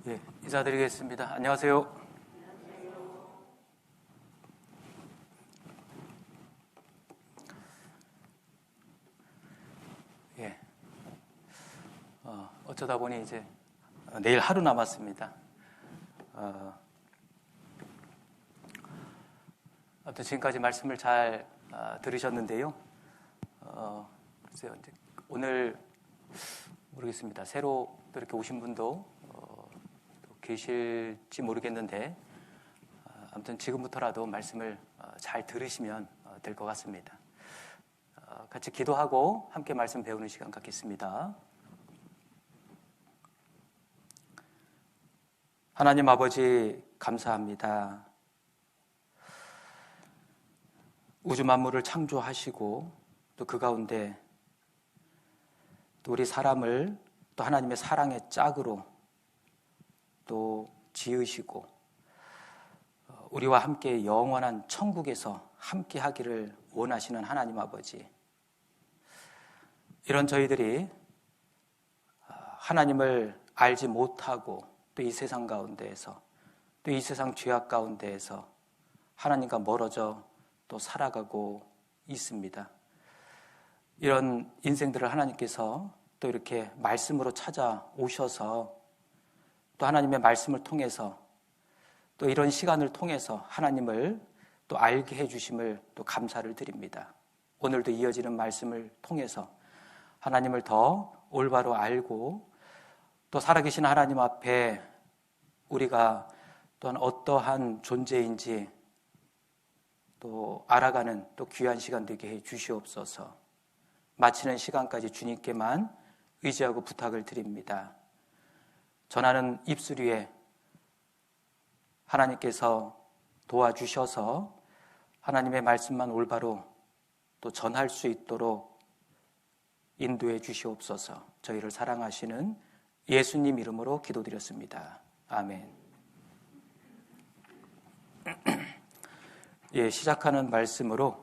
예, 인사드리겠습니다. 안녕하세요. 예, 어쩌다 보니 이제 내일 하루 남았습니다. 아무튼 지금까지 말씀을 잘 들으셨는데요. 글쎄요, 이제 오늘 모르겠습니다. 새로 또 이렇게 오신 분도 계실지 모르겠는데 아무튼 지금부터라도 말씀을 잘 들으시면 될 것 같습니다. 같이 기도하고 함께 말씀 배우는 시간 갖겠습니다. 하나님 아버지 감사합니다. 우주 만물을 창조하시고 또 그 가운데 또 우리 사람을 또 하나님의 사랑의 짝으로 또 지으시고 우리와 함께 영원한 천국에서 함께 하기를 원하시는 하나님 아버지, 이런 저희들이 하나님을 알지 못하고 또 이 세상 가운데에서 또 이 세상 죄악 가운데에서 하나님과 멀어져 또 살아가고 있습니다. 이런 인생들을 하나님께서 또 이렇게 말씀으로 찾아오셔서 또 하나님의 말씀을 통해서 또 이런 시간을 통해서 하나님을 또 알게 해주심을 또 감사를 드립니다. 오늘도 이어지는 말씀을 통해서 하나님을 더 올바로 알고 또 살아계신 하나님 앞에 우리가 또한 어떠한 존재인지 또 알아가는 또 귀한 시간 되게 해 주시옵소서. 마치는 시간까지 주님께만 의지하고 부탁을 드립니다. 전하는 입술 위에 하나님께서 도와주셔서 하나님의 말씀만 올바로 또 전할 수 있도록 인도해 주시옵소서. 저희를 사랑하시는 예수님 이름으로 기도드렸습니다. 아멘. 예, 시작하는 말씀으로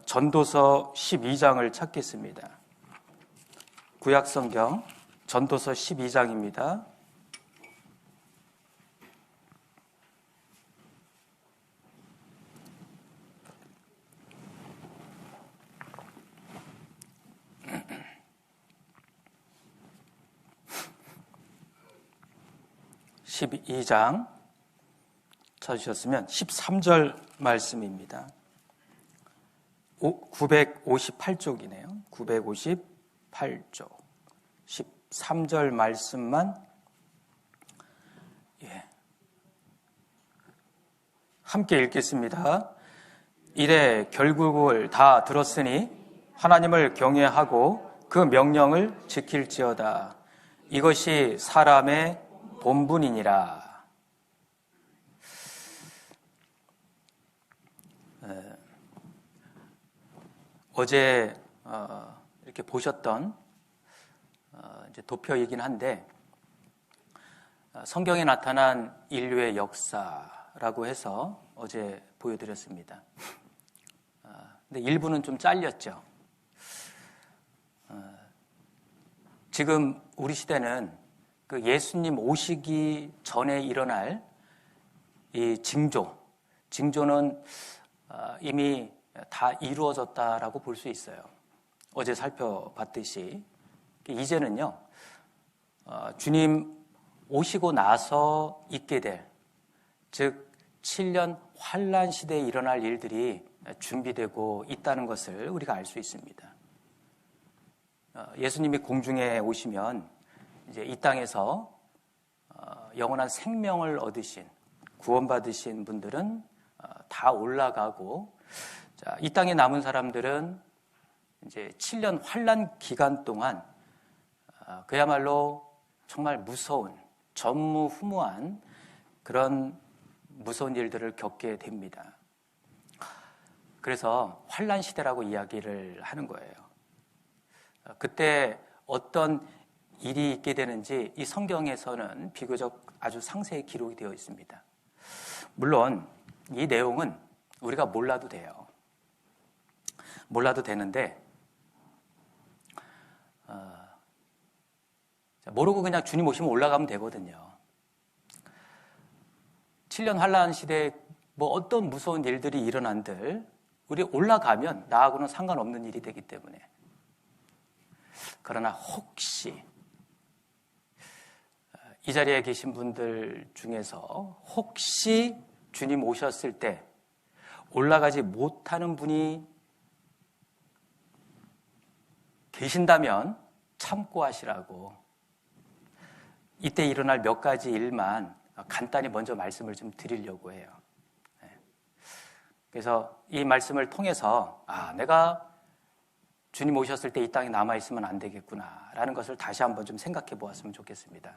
전도서 12장을 찾겠습니다. 구약성경 전도서 12장입니다. (12장) 찾으셨으면 13절 말씀입니다. 958쪽이네요. 958쪽 13절 말씀만 함께 읽겠습니다. 이래 결국을 다 들었으니 하나님을 경외하고 그 명령을 지킬지어다. 이것이 사람의 본분이니라. 어제 이렇게 보셨던 이제 도표이긴 한데 성경에 나타난 인류의 역사라고 해서 어제 보여드렸습니다. 근데 일부는 좀 잘렸죠. 지금 우리 시대는 그 예수님 오시기 전에 일어날 이 징조는 이미 다 이루어졌다라고 볼 수 있어요. 어제 살펴봤듯이 이제는요, 주님 오시고 나서 있게 될, 즉 7년 환란 시대에 일어날 일들이 준비되고 있다는 것을 우리가 알 수 있습니다. 예수님이 공중에 오시면 이제 이 땅에서 영원한 생명을 얻으신, 구원받으신 분들은 다 올라가고, 자, 이 땅에 남은 사람들은 이제 7년 환란 기간 동안 그야말로 정말 무서운, 전무후무한 그런 무서운 일들을 겪게 됩니다. 그래서 환란 시대라고 이야기를 하는 거예요. 그때 어떤 일이 있게 되는지 이 성경에서는 비교적 아주 상세히 기록이 되어 있습니다. 물론 이 내용은 우리가 몰라도 돼요. 몰라도 되는데 모르고 그냥 주님 오시면 올라가면 되거든요. 7년 환란 시대에 뭐 어떤 무서운 일들이 일어난들 우리 올라가면 나하고는 상관없는 일이 되기 때문에. 그러나 혹시 이 자리에 계신 분들 중에서 혹시 주님 오셨을 때 올라가지 못하는 분이 계신다면 참고 하시라고 이때 일어날 몇 가지 일만 간단히 먼저 말씀을 좀 드리려고 해요. 그래서 이 말씀을 통해서 내가 주님 오셨을 때 이 땅에 남아있으면 안 되겠구나 라는 것을 다시 한번 좀 생각해 보았으면 좋겠습니다.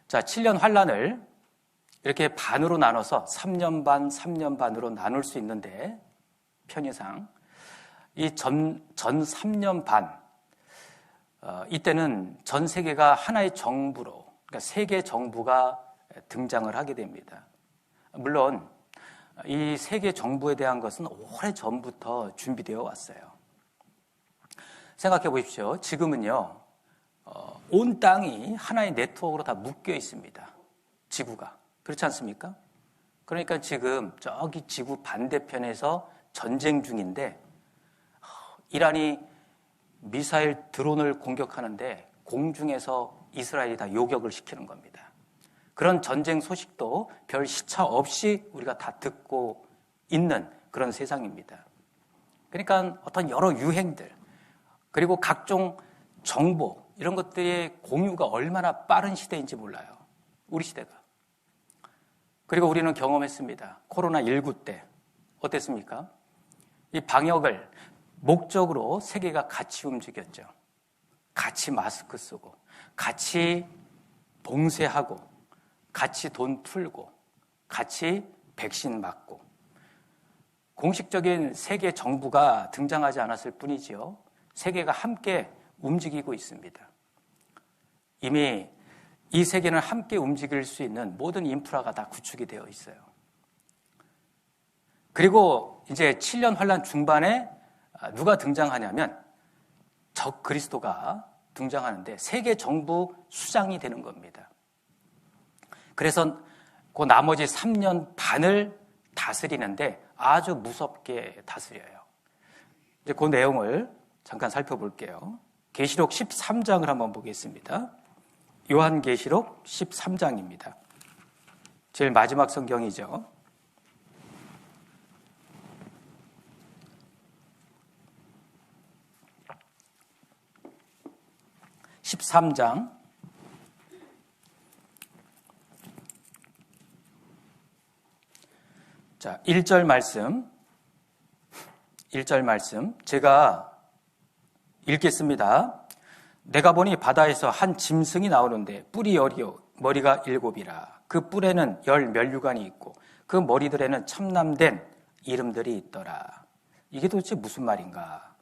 자, 7년 환란을 이렇게 반으로 나눠서 3년 반, 3년 반으로 나눌 수 있는데 편의상 이 전 3년 반 이때는 전 세계가 하나의 정부로, 그러니까 세계 정부가 등장을 하게 됩니다. 물론 이 세계 정부에 대한 것은 오래전부터 준비되어 왔어요. 생각해 보십시오. 지금은요, 온 땅이 하나의 네트워크로 다 묶여 있습니다. 지구가. 그렇지 않습니까? 그러니까 지금 저기 지구 반대편에서 전쟁 중인데 이란이 미사일 드론을 공격하는데 공중에서 이스라엘이 다 요격을 시키는 겁니다. 그런 전쟁 소식도 별 시차 없이 우리가 다 듣고 있는 그런 세상입니다. 그러니까 어떤 여러 유행들 그리고 각종 정보 이런 것들의 공유가 얼마나 빠른 시대인지 몰라요. 우리 시대가. 그리고 우리는 경험했습니다. 코로나19 때 어땠습니까? 이 방역을 목적으로 세계가 같이 움직였죠. 같이 마스크 쓰고 같이 봉쇄하고 같이 돈 풀고 같이 백신 맞고 공식적인 세계 정부가 등장하지 않았을 뿐이지요. 세계가 함께 움직이고 있습니다. 이미 이 세계는 함께 움직일 수 있는 모든 인프라가 다 구축이 되어 있어요. 그리고 이제 7년 환란 중반에 누가 등장하냐면 적 그리스도가 등장하는데 세계 정부 수장이 되는 겁니다. 그래서 그 나머지 3년 반을 다스리는데 아주 무섭게 다스려요. 이제 그 내용을 잠깐 살펴볼게요. 계시록 13장을 한번 보겠습니다. 요한계시록 13장입니다. 제일 마지막 성경이죠. (13장) 자, 1절 말씀 제가 읽겠습니다. 내가 보니 바다에서 한 짐승이 나오는데 뿔이 10이요 머리가 7이라. 그 뿔에는 10 면류관이 있고 그 머리들에는 첨남된 이름들이 있더라. 이게 도대체 무슨 말인가?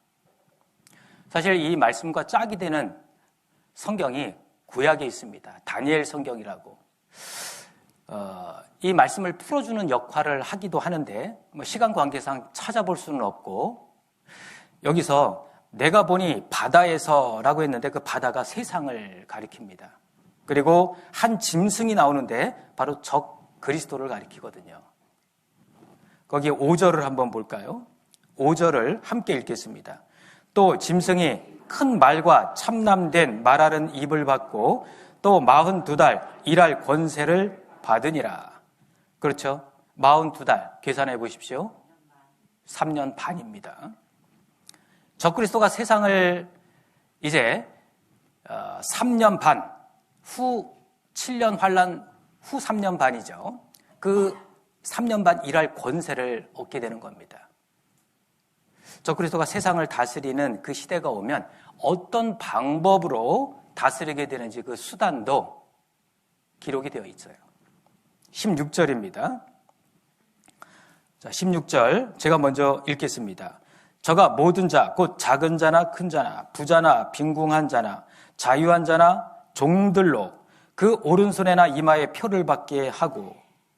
사실 이 말씀과 짝이 되는 성경이 구약에 있습니다. 다니엘 성경이라고. 이 말씀을 풀어주는 역할을 하기도 하는데 시간 관계상 찾아볼 수는 없고 여기서 내가 보니 바다에서라고 했는데 그 바다가 세상을 가리킵니다. 그리고 한 짐승이 나오는데 바로 적 그리스도를 가리키거든요. 거기 5절을 한번 볼까요? 5절을 함께 읽겠습니다. 또 짐승이 큰 말과 참남된 말하는 입을 받고 또 42달 일할 권세를 받으니라. 그렇죠? 42달 계산해 보십시오. 3년 반입니다. 적그리스도가 세상을 이제 3년 반 후 7년 환란 후 3년 반이죠. 그 3년 반 일할 권세를 얻게 되는 겁니다. 적그리스도가 세상을 다스리는 그 시대가 오면 어떤 방법으로 다스리게 되는지 그 수단도 기록이 되어 있어요. 16절입니다. 자, 16절 제가 먼저 읽겠습니다. 저가 모든 자, 곧 작은 자나 큰 자나 부자나 빈궁한 자나 자유한 자나 종들로 그 오른손에나 이마에 표를 받게 하고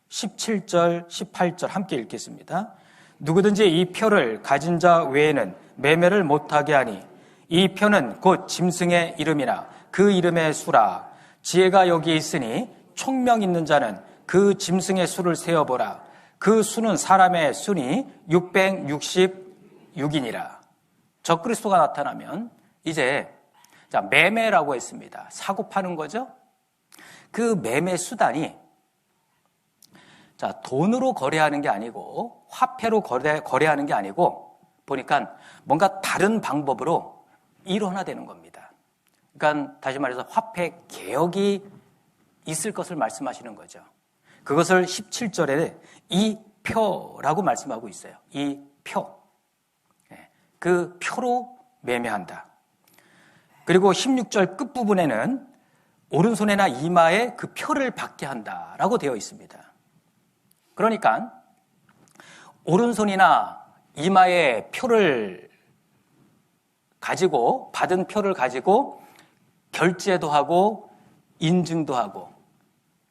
17절, 18절 함께 읽겠습니다. 누구든지 이 표를 가진 자 외에는 매매를 못하게 하니 이 표는 곧 짐승의 이름이나 그 이름의 수라. 지혜가 여기 있으니 총명 있는 자는 그 짐승의 수를 세어보라. 그 수는 사람의 수니 666이니라. 적그리스도가 나타나면 이제 매매라고 했습니다. 사고 파는 거죠. 그 매매 수단이 돈으로 거래하는 게 아니고 화폐로 거래하는 게 아니고 보니까 뭔가 다른 방법으로 일원화되는 겁니다. 그러니까 다시 말해서 화폐 개혁이 있을 것을 말씀하시는 거죠. 그것을 17절에 이 표라고 말씀하고 있어요. 이 표. 그 표로 매매한다. 그리고 16절 끝부분에는 오른손이나 이마에 그 표를 받게 한다라고 되어 있습니다. 그러니까 오른손이나 이마에 표를 가지고 받은 표를 가지고 결제도 하고 인증도 하고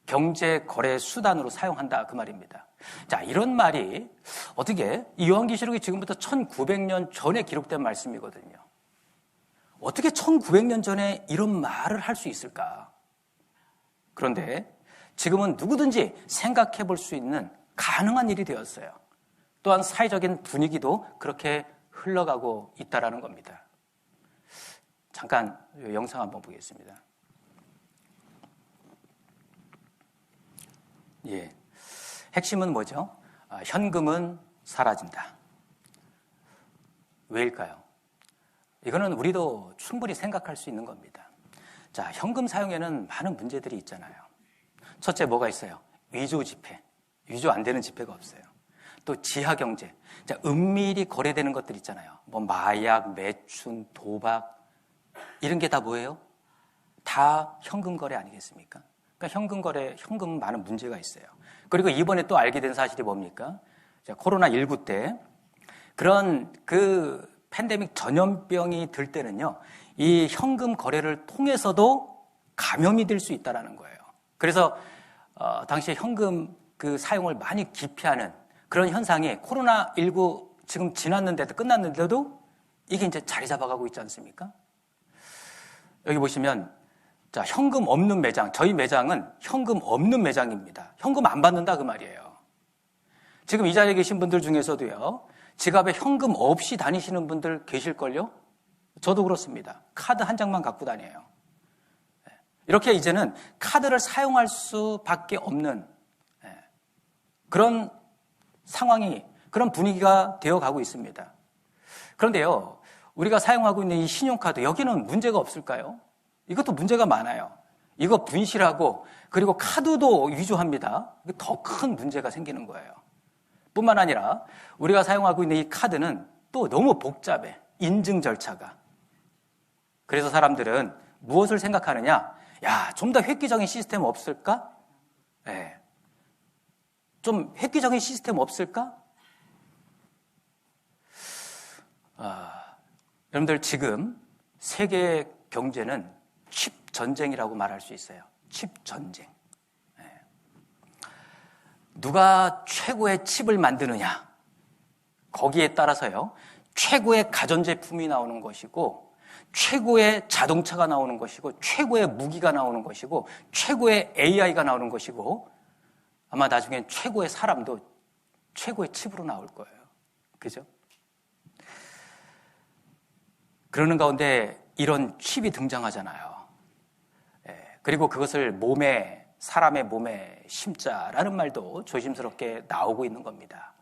경제 거래 수단으로 사용한다 그 말입니다. 자, 이런 말이 어떻게 이 요한계시록이 지금부터 1900년 전에 기록된 말씀이거든요. 어떻게 1900년 전에 이런 말을 할 수 있을까? 그런데 지금은 누구든지 생각해 볼 수 있는 가능한 일이 되었어요. 또한 사회적인 분위기도 그렇게 흘러가고 있다라는 겁니다. 잠깐 영상 한번 보겠습니다. 예, 핵심은 뭐죠? 현금은 사라진다. 왜일까요? 이거는 우리도 충분히 생각할 수 있는 겁니다. 자, 현금 사용에는 많은 문제들이 있잖아요. 첫째 뭐가 있어요? 위조 지폐. 위조 안 되는 지폐가 없어요. 또 지하 경제. 자, 은밀히 거래되는 것들 있잖아요. 뭐 마약, 매춘, 도박 이런 게 다 뭐예요? 다 현금 거래 아니겠습니까? 그러니까 현금 거래, 현금은 많은 문제가 있어요. 그리고 이번에 또 알게 된 사실이 뭡니까? 자, 코로나19 때 그런 그 팬데믹 전염병이 들 때는요, 이 현금 거래를 통해서도 감염이 될 수 있다는 거예요. 그래서 당시에 현금 그 사용을 많이 기피하는 그런 현상이 코로나19 지금 지났는데도 끝났는데도 이게 이제 자리 잡아가고 있지 않습니까? 여기 보시면 자, 현금 없는 매장, 저희 매장은 현금 없는 매장입니다. 현금 안 받는다 그 말이에요. 지금 이 자리에 계신 분들 중에서도요, 지갑에 현금 없이 다니시는 분들 계실걸요? 저도 그렇습니다. 카드 한 장만 갖고 다녀요. 이렇게 이제는 카드를 사용할 수밖에 없는 그런 상황이, 그런 분위기가 되어가고 있습니다. 그런데요, 우리가 사용하고 있는 이 신용카드, 여기는 문제가 없을까요? 이것도 문제가 많아요. 이거 분실하고 그리고 카드도 위조합니다. 더 큰 문제가 생기는 거예요. 뿐만 아니라 우리가 사용하고 있는 이 카드는 또 너무 복잡해. 인증 절차가. 그래서 사람들은 무엇을 생각하느냐? 야, 좀 더 획기적인 시스템 없을까? 네. 좀 획기적인 시스템 없을까? 여러분들 지금 세계 경제는 칩 전쟁이라고 말할 수 있어요. 칩 전쟁. 네. 누가 최고의 칩을 만드느냐? 거기에 따라서요, 최고의 가전제품이 나오는 것이고, 최고의 자동차가 나오는 것이고, 최고의 무기가 나오는 것이고, 최고의 AI가 나오는 것이고, 아마 나중엔 최고의 사람도 최고의 칩으로 나올 거예요. 그죠? 그러는 가운데 이런 칩이 등장하잖아요. 그리고 그것을 사람의 몸에 심자라는 말도 조심스럽게 나오고 있는 겁니다.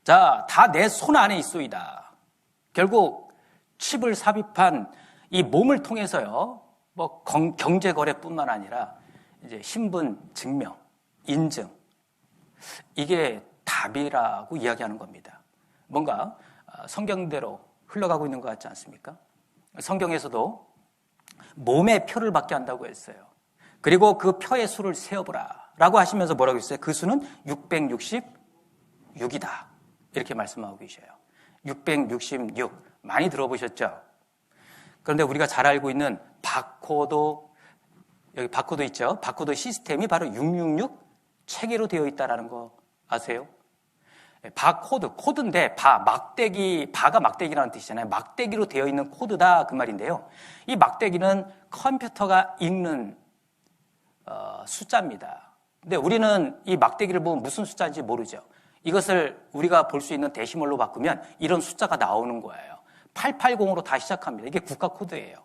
자, 다 내 손 안에 있소이다. 결국 칩을 삽입한 이 몸을 통해서요, 뭐 경제 거래뿐만 아니라 이제 신분 증명, 인증, 이게 답이라고 이야기하는 겁니다. 뭔가 성경대로 흘러가고 있는 것 같지 않습니까? 성경에서도 몸의 표를 받게 한다고 했어요. 그리고 그 표의 수를 세어보라 라고 하시면서 뭐라고 했어요? 그 수는 666이다. 이렇게 말씀하고 계셔요. 666. 많이 들어보셨죠? 그런데 우리가 잘 알고 있는 바코드, 여기 바코드 있죠? 바코드 시스템이 바로 666 체계로 되어 있다는 거 아세요? 바코드, 코드인데 바가 막대기라는 뜻이잖아요. 막대기로 되어 있는 코드다 그 말인데요. 이 막대기는 컴퓨터가 읽는 숫자입니다. 근데 우리는 이 막대기를 보면 무슨 숫자인지 모르죠. 이것을 우리가 볼 수 있는 데시멀로 바꾸면 이런 숫자가 나오는 거예요. 880으로 다 시작합니다. 이게 국가 코드예요.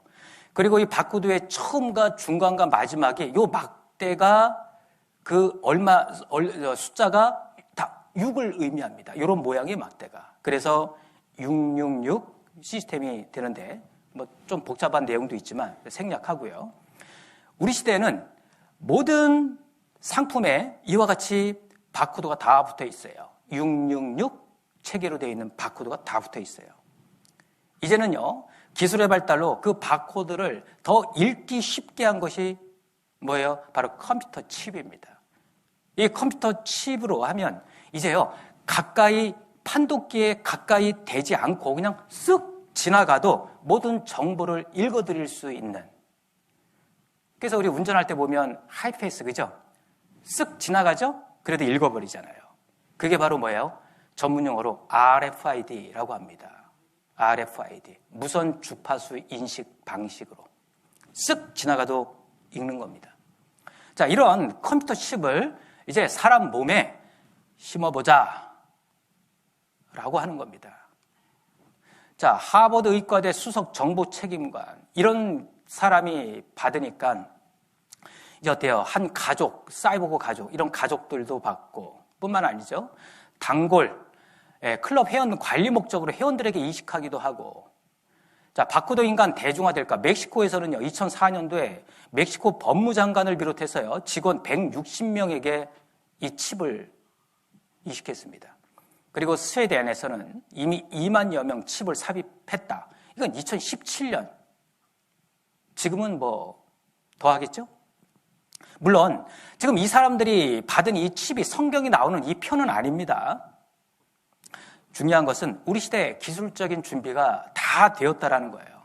그리고 이 바코드의 처음과 중간과 마지막에 이 막대가 그 숫자가 다 6을 의미합니다. 이런 모양의 막대가. 그래서 666 시스템이 되는데 뭐 좀 복잡한 내용도 있지만 생략하고요. 우리 시대에는 모든 상품에 이와 같이 바코드가 다 붙어 있어요. 666 체계로 되어 있는 바코드가 다 붙어 있어요. 이제는요, 기술의 발달로 그 바코드를 더 읽기 쉽게 한 것이 뭐예요? 바로 컴퓨터 칩입니다. 이 컴퓨터 칩으로 하면 이제요, 판독기에 가까이 대지 않고 그냥 쓱 지나가도 모든 정보를 읽어드릴 수 있는. 그래서 우리 운전할 때 보면 하이패스, 그죠? 쓱 지나가죠? 그래도 읽어버리잖아요. 그게 바로 뭐예요? 전문 용어로 RFID라고 합니다. RFID. 무선 주파수 인식 방식으로. 쓱 지나가도 읽는 겁니다. 자, 이런 컴퓨터 칩을 이제 사람 몸에 심어보자 라고 하는 겁니다. 자, 하버드 의과대 수석 정보 책임관. 이런 사람이 받으니까 이제 어때요? 한 가족, 사이보그 가족, 이런 가족들도 받고 뿐만 아니죠. 단골, 클럽 회원 관리 목적으로 회원들에게 이식하기도 하고. 자, 바코드 인간 대중화될까? 멕시코에서는요, 2004년도에 멕시코 법무장관을 비롯해서요, 직원 160명에게 이 칩을 이식했습니다. 그리고 스웨덴에서는 이미 2만여 명 칩을 삽입했다. 이건 2017년. 지금은 뭐 더 하겠죠? 물론 지금 이 사람들이 받은 이 칩이 성경이 나오는 이 표는 아닙니다. 중요한 것은 우리 시대의 기술적인 준비가 다 되었다라는 거예요.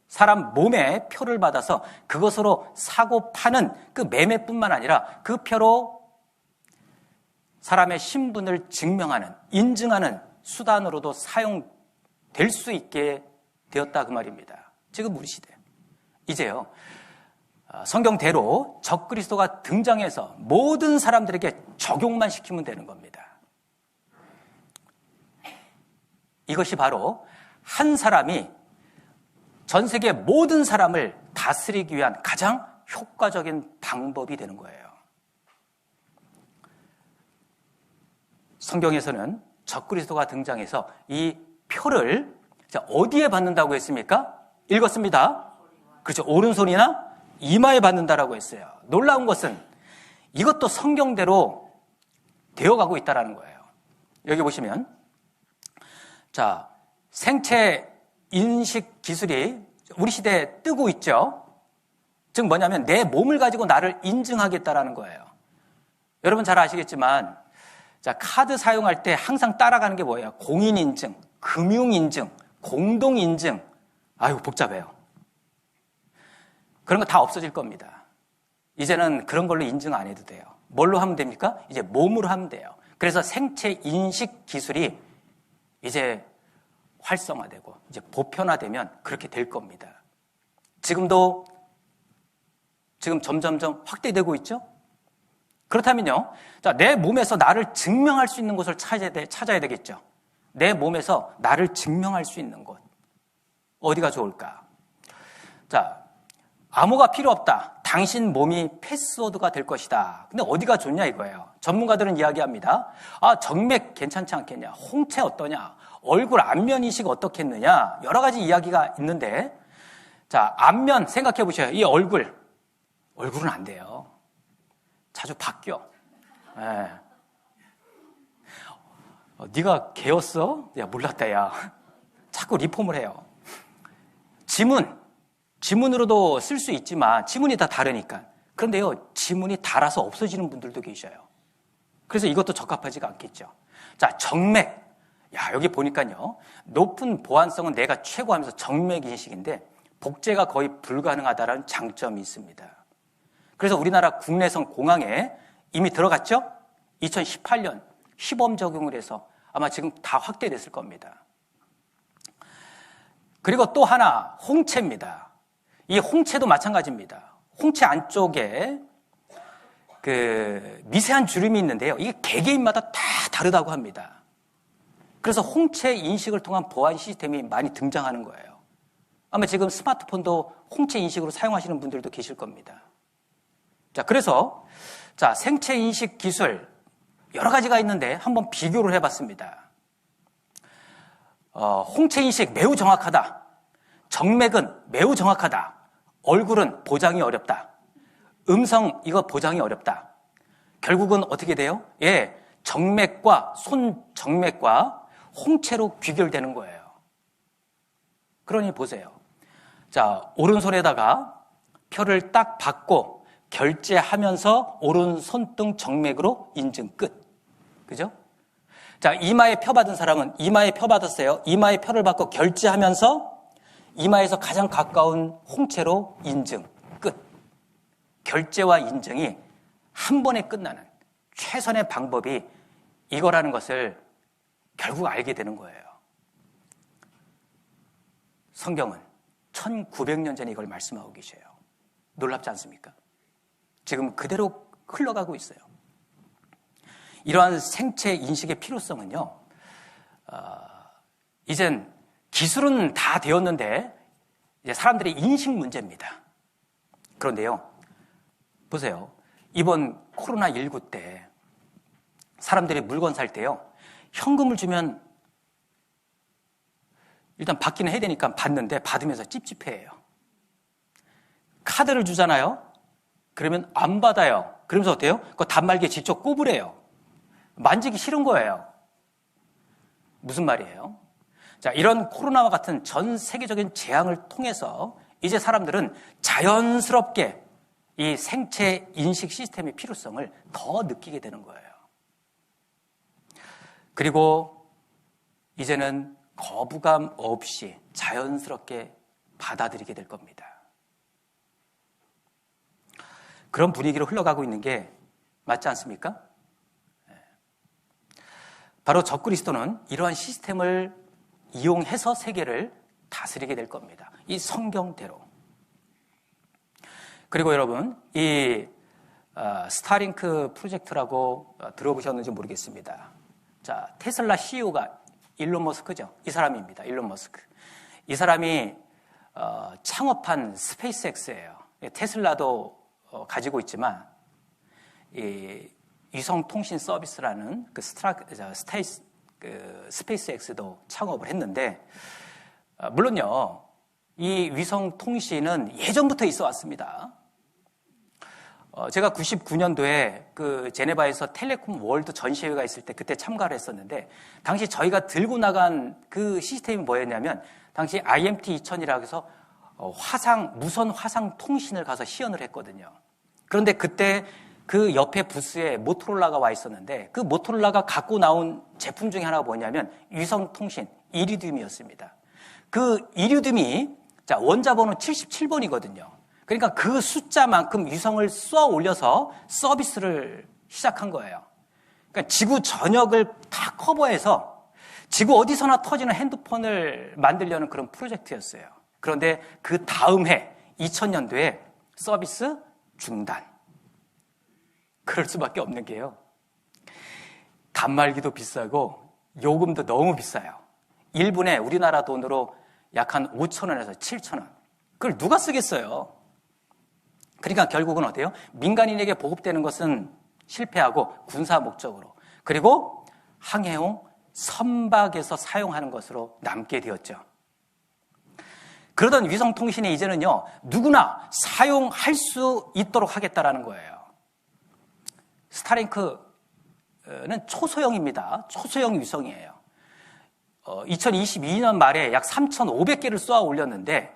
사람 몸에 표를 받아서 그것으로 사고 파는 그 매매뿐만 아니라 그 표로 사람의 신분을 증명하는, 인증하는 수단으로도 사용될 수 있게 되었다 그 말입니다. 지금 우리 시대. 이제요, 성경대로 적그리스도가 등장해서 모든 사람들에게 적용만 시키면 되는 겁니다. 이것이 바로 한 사람이 전 세계 모든 사람을 다스리기 위한 가장 효과적인 방법이 되는 거예요. 성경에서는 적그리스도가 등장해서 이 표를 어디에 받는다고 했습니까? 읽었습니다. 그렇죠. 오른손이나 이마에 받는다라고 했어요. 놀라운 것은 이것도 성경대로 되어가고 있다는 거예요. 여기 보시면 자, 생체 인식 기술이 우리 시대에 뜨고 있죠. 즉 뭐냐면 내 몸을 가지고 나를 인증하겠다라는 거예요. 여러분 잘 아시겠지만 자, 카드 사용할 때 항상 따라가는 게 뭐예요? 공인인증, 금융인증, 공동인증. 아유, 복잡해요. 그런 거 다 없어질 겁니다. 이제는 그런 걸로 인증 안 해도 돼요. 뭘로 하면 됩니까? 이제 몸으로 하면 돼요. 그래서 생체 인식 기술이 이제 활성화되고 이제 보편화되면 그렇게 될 겁니다. 지금 점점점 확대되고 있죠? 그렇다면요. 자, 내 몸에서 나를 증명할 수 있는 곳을 찾아야 되겠죠. 내 몸에서 나를 증명할 수 있는 곳. 어디가 좋을까? 자, 암호가 필요 없다. 당신 몸이 패스워드가 될 것이다. 근데 어디가 좋냐 이거예요. 전문가들은 이야기합니다. 아, 정맥 괜찮지 않겠냐? 홍채 어떠냐? 얼굴 안면 인식 어떻겠느냐? 여러 가지 이야기가 있는데 자, 안면 생각해 보셔요. 이 얼굴은 안 돼요. 자주 바뀌어. 네. 네가 개였어? 야, 몰랐다, 야. 자꾸 리폼을 해요. 지문으로도 쓸 수 있지만 지문이 다 다르니까. 그런데요, 지문이 닳아서 없어지는 분들도 계셔요. 그래서 이것도 적합하지가 않겠죠. 자, 정맥. 야, 여기 보니까요, 높은 보안성은 내가 최고하면서 정맥 인식인데 복제가 거의 불가능하다는 장점이 있습니다. 그래서 우리나라 국내선 공항에 이미 들어갔죠? 2018년 시범 적용을 해서 아마 지금 다 확대됐을 겁니다. 그리고 또 하나, 홍채입니다. 이 홍채도 마찬가지입니다. 홍채 안쪽에 그 미세한 주름이 있는데요. 이게 개개인마다 다 다르다고 합니다. 그래서 홍채 인식을 통한 보안 시스템이 많이 등장하는 거예요. 아마 지금 스마트폰도 홍채 인식으로 사용하시는 분들도 계실 겁니다. 자, 그래서 생체 인식 기술 여러 가지가 있는데 한번 비교를 해봤습니다. 홍채 인식 매우 정확하다. 정맥은 매우 정확하다. 얼굴은 보장이 어렵다. 음성 이거 보장이 어렵다. 결국은 어떻게 돼요? 예, 정맥과 손 정맥과 홍채로 귀결되는 거예요. 그러니 보세요. 자, 오른손에다가 표를 딱 받고 결제하면서 오른 손등 정맥으로 인증 끝. 그죠? 자, 이마에 표 받은 사람은 이마에 표 받았어요. 이마에 표를 받고 결제하면서 이마에서 가장 가까운 홍채로 인증 끝. 결제와 인증이 한 번에 끝나는 최선의 방법이 이거라는 것을 결국 알게 되는 거예요. 성경은 1900년 전에 이걸 말씀하고 계셔요. 놀랍지 않습니까? 지금 그대로 흘러가고 있어요. 이러한 생체 인식의 필요성은요, 이젠 기술은 다 되었는데 이제 사람들의 인식 문제입니다. 그런데요, 보세요. 이번 코로나19 때 사람들이 물건 살 때요, 현금을 주면 일단 받기는 해야 되니까 받는데 받으면서 찝찝해해요. 카드를 주잖아요. 그러면 안 받아요. 그러면서 어때요? 그 단말기에 직접 꼽으래요. 만지기 싫은 거예요. 무슨 말이에요? 자, 이런 코로나와 같은 전 세계적인 재앙을 통해서 이제 사람들은 자연스럽게 이 생체 인식 시스템의 필요성을 더 느끼게 되는 거예요. 그리고 이제는 거부감 없이 자연스럽게 받아들이게 될 겁니다. 그런 분위기로 흘러가고 있는 게 맞지 않습니까? 바로 적그리스도는 이러한 시스템을 이용해서 세계를 다스리게 될 겁니다. 이 성경대로. 그리고 여러분, 이 스타링크 프로젝트라고 들어보셨는지 모르겠습니다. 자, 테슬라 CEO가 일론 머스크죠. 이 사람입니다. 일론 머스크. 이 사람이 창업한 스페이스X예요. 테슬라도 가지고 있지만 이 위성통신 서비스라는 그 스페이스X도 창업을 했는데, 물론요, 이 위성통신은 예전부터 있어 왔습니다. 제가 99년도에 그 제네바에서 텔레콤 월드 전시회가 있을 때 그때 참가를 했었는데, 당시 저희가 들고 나간 그 시스템이 뭐였냐면, 당시 IMT 2000이라고 해서 무선 화상 통신을 가서 시연을 했거든요. 그런데 그때 그 옆에 부스에 모토로라가 와 있었는데, 그 모토로라가 갖고 나온 제품 중에 하나가 뭐냐면 위성통신 이리듐이었습니다. 그 이리듐이 원자번호 77번이거든요. 그러니까 그 숫자만큼 위성을 쏘아 올려서 서비스를 시작한 거예요. 그러니까 지구 전역을 다 커버해서 지구 어디서나 터지는 핸드폰을 만들려는 그런 프로젝트였어요. 그런데 그 다음 해 2000년도에 서비스 중단. 그럴 수밖에 없는 게요, 단말기도 비싸고 요금도 너무 비싸요. 1분에 우리나라 돈으로 약 한 5,000원에서 7,000원. 그걸 누가 쓰겠어요? 그러니까 결국은 어때요? 민간인에게 보급되는 것은 실패하고 군사 목적으로, 그리고 항해용 선박에서 사용하는 것으로 남게 되었죠. 그러던 위성통신이 이제는요, 누구나 사용할 수 있도록 하겠다라는 거예요. 스타링크는 초소형입니다. 초소형 위성이에요. 2022년 말에 약 3,500개를 쏘아 올렸는데,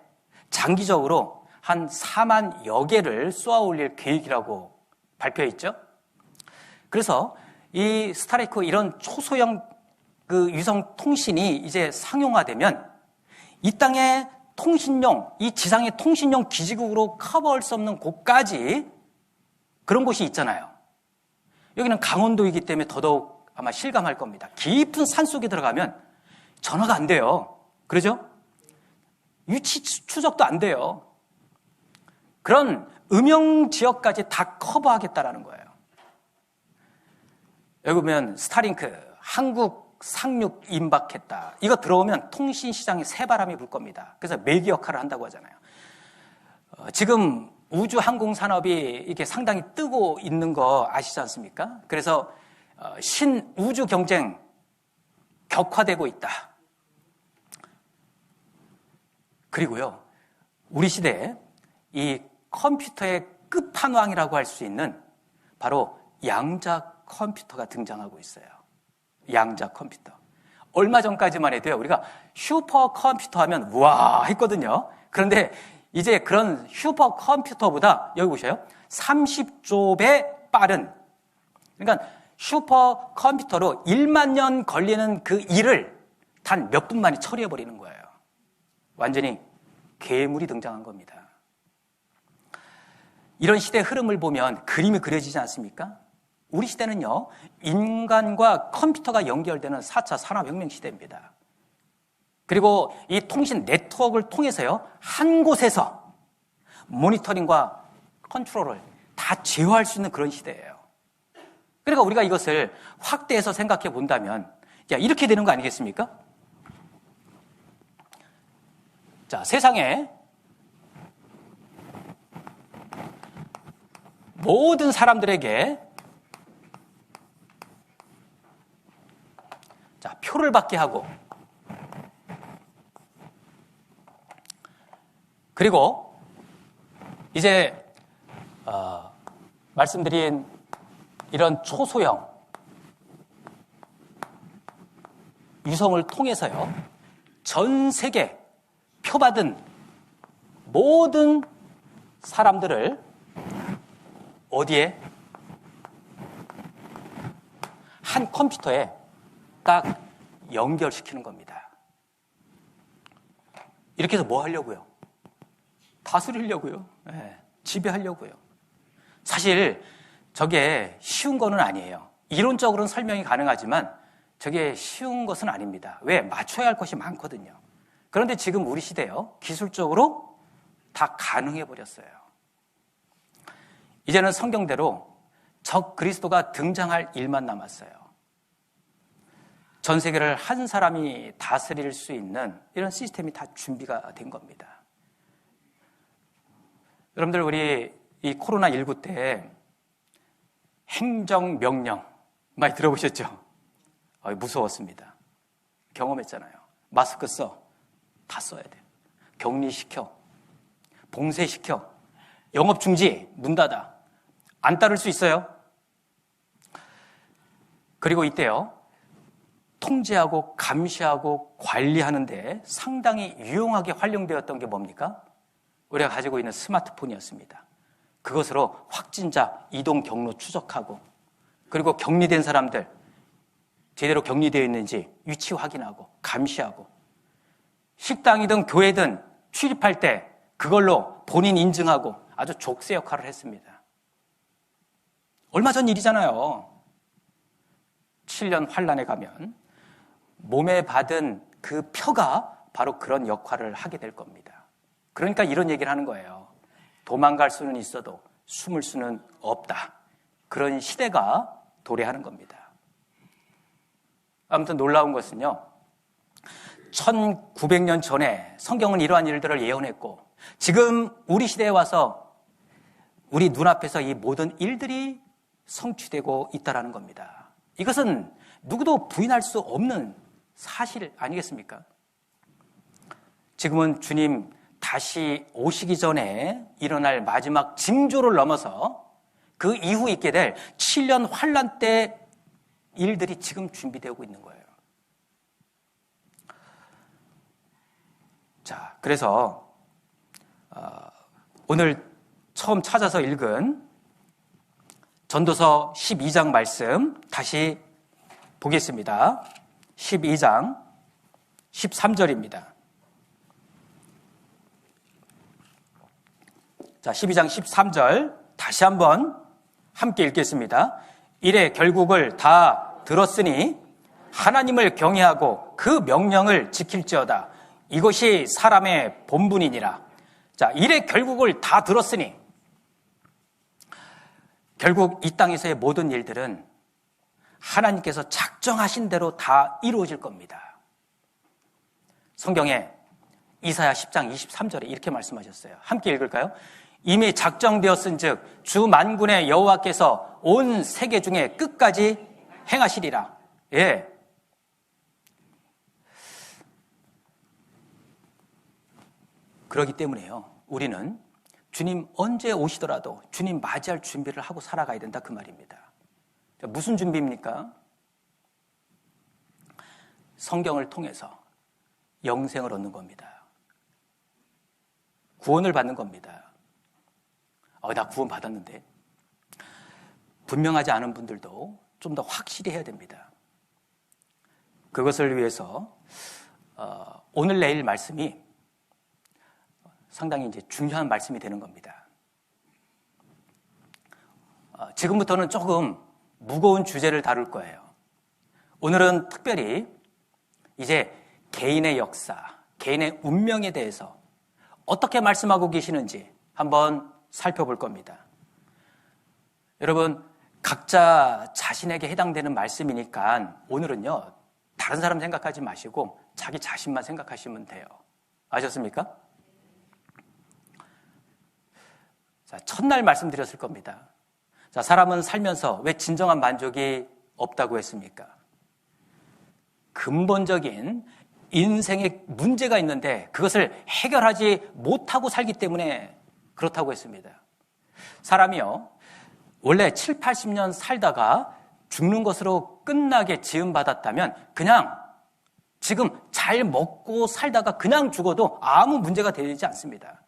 장기적으로 한 4만여 개를 쏘아 올릴 계획이라고 발표했죠. 그래서 이 스타링크, 이런 초소형 그 위성 통신이 이제 상용화되면 이 땅의 통신용, 이 지상의 통신용 기지국으로 커버할 수 없는 곳까지 그런 곳이 있잖아요. 여기는 강원도이기 때문에 더더욱 아마 실감할 겁니다. 깊은 산속에 들어가면 전화가 안 돼요. 그러죠? 위치 추적도 안 돼요. 그런 음영 지역까지 다 커버하겠다라는 거예요. 여기 보면 스타링크, 한국 상륙 임박했다. 이거 들어오면 통신 시장에 새바람이 불 겁니다. 그래서 매기 역할을 한다고 하잖아요. 지금 우주 항공 산업이 이게 상당히 뜨고 있는 거 아시지 않습니까? 그래서 신우주 경쟁 격화되고 있다. 그리고요, 우리 시대에 이 컴퓨터의 끝판왕이라고 할 수 있는 바로 양자 컴퓨터가 등장하고 있어요. 양자 컴퓨터. 얼마 전까지만 해도요, 우리가 슈퍼 컴퓨터 하면 우와 했거든요. 그런데 이제 그런 슈퍼 컴퓨터보다 여기 보세요. 30조 배 빠른, 그러니까 슈퍼 컴퓨터로 1만 년 걸리는 그 일을 단 몇 분 만에 처리해버리는 거예요. 완전히 괴물이 등장한 겁니다. 이런 시대의 흐름을 보면 그림이 그려지지 않습니까? 우리 시대는요, 인간과 컴퓨터가 연결되는 4차 산업혁명 시대입니다. 그리고 이 통신 네트워크를 통해서요, 한 곳에서 모니터링과 컨트롤을 다 제어할 수 있는 그런 시대예요. 그러니까 우리가 이것을 확대해서 생각해 본다면, 자, 이렇게 되는 거 아니겠습니까? 자, 세상에 모든 사람들에게 자, 표를 받게 하고, 그리고 이제 말씀드린 이런 초소형 유성을 통해서요, 전 세계 표받은 모든 사람들을 어디에? 한 컴퓨터에 딱 연결시키는 겁니다. 이렇게 해서 뭐 하려고요? 다스리려고요. 네, 지배하려고요. 사실 저게 쉬운 거는 아니에요. 이론적으로는 설명이 가능하지만 저게 쉬운 것은 아닙니다. 왜? 맞춰야 할 것이 많거든요. 그런데 지금 우리 시대요, 기술적으로 다 가능해 버렸어요. 이제는 성경대로 적 그리스도가 등장할 일만 남았어요. 전 세계를 한 사람이 다스릴 수 있는 이런 시스템이 다 준비가 된 겁니다. 여러분들, 우리 이 코로나19 때 행정명령 많이 들어보셨죠? 무서웠습니다. 경험했잖아요. 마스크 써. 다 써야 돼요. 격리시켜. 봉쇄시켜. 영업중지. 문 닫아. 안 따를 수 있어요. 그리고 이때요, 통제하고 감시하고 관리하는데 상당히 유용하게 활용되었던 게 뭡니까? 우리가 가지고 있는 스마트폰이었습니다. 그것으로 확진자 이동 경로 추적하고, 그리고 격리된 사람들 제대로 격리되어 있는지 위치 확인하고 감시하고, 식당이든 교회든 출입할 때 그걸로 본인 인증하고 아주 족쇄 역할을 했습니다. 얼마 전 일이잖아요. 7년 환란에 가면 몸에 받은 그 표가 바로 그런 역할을 하게 될 겁니다. 그러니까 이런 얘기를 하는 거예요. 도망갈 수는 있어도 숨을 수는 없다. 그런 시대가 도래하는 겁니다. 아무튼 놀라운 것은요, 1900년 전에 성경은 이러한 일들을 예언했고, 지금 우리 시대에 와서 우리 눈앞에서 이 모든 일들이 성취되고 있다는 겁니다. 이것은 누구도 부인할 수 없는 사실 아니겠습니까? 지금은 주님 다시 오시기 전에 일어날 마지막 징조를 넘어서 그 이후 있게 될 7년 환란 때 일들이 지금 준비되고 있는 거예요. 자, 그래서 오늘 처음 찾아서 읽은 전도서 12장 말씀 다시 보겠습니다. 12장 13절입니다. 자, 12장 13절 다시 한번 함께 읽겠습니다. 이래 결국을 다 들었으니 하나님을 경외하고 그 명령을 지킬지어다. 이것이 사람의 본분이니라. 자, 이래 결국을 다 들었으니, 결국 이 땅에서의 모든 일들은 하나님께서 작정하신 대로 다 이루어질 겁니다. 성경에 이사야 10장 23절에 이렇게 말씀하셨어요. 함께 읽을까요? 이미 작정되었은즉 주 만군의 여호와께서 온 세계 중에 끝까지 행하시리라. 예. 그렇기 때문에요. 우리는 주님 언제 오시더라도 주님 맞이할 준비를 하고 살아가야 된다 그 말입니다. 무슨 준비입니까? 성경을 통해서 영생을 얻는 겁니다. 구원을 받는 겁니다. 나 구원 받았는데. 분명하지 않은 분들도 좀 더 확실히 해야 됩니다. 그것을 위해서 오늘 내일 말씀이 상당히 이제 중요한 말씀이 되는 겁니다. 지금부터는 조금 무거운 주제를 다룰 거예요. 오늘은 특별히 이제 개인의 역사, 개인의 운명에 대해서 어떻게 말씀하고 계시는지 한번 살펴볼 겁니다. 여러분, 각자 자신에게 해당되는 말씀이니까 오늘은요, 다른 사람 생각하지 마시고 자기 자신만 생각하시면 돼요. 아셨습니까? 자, 첫날 말씀드렸을 겁니다. 자, 사람은 살면서 왜 진정한 만족이 없다고 했습니까? 근본적인 인생에 문제가 있는데 그것을 해결하지 못하고 살기 때문에 그렇다고 했습니다. 사람이요, 원래 7, 80년 살다가 죽는 것으로 끝나게 지음받았다면 그냥 지금 잘 먹고 살다가 그냥 죽어도 아무 문제가 되지 않습니다.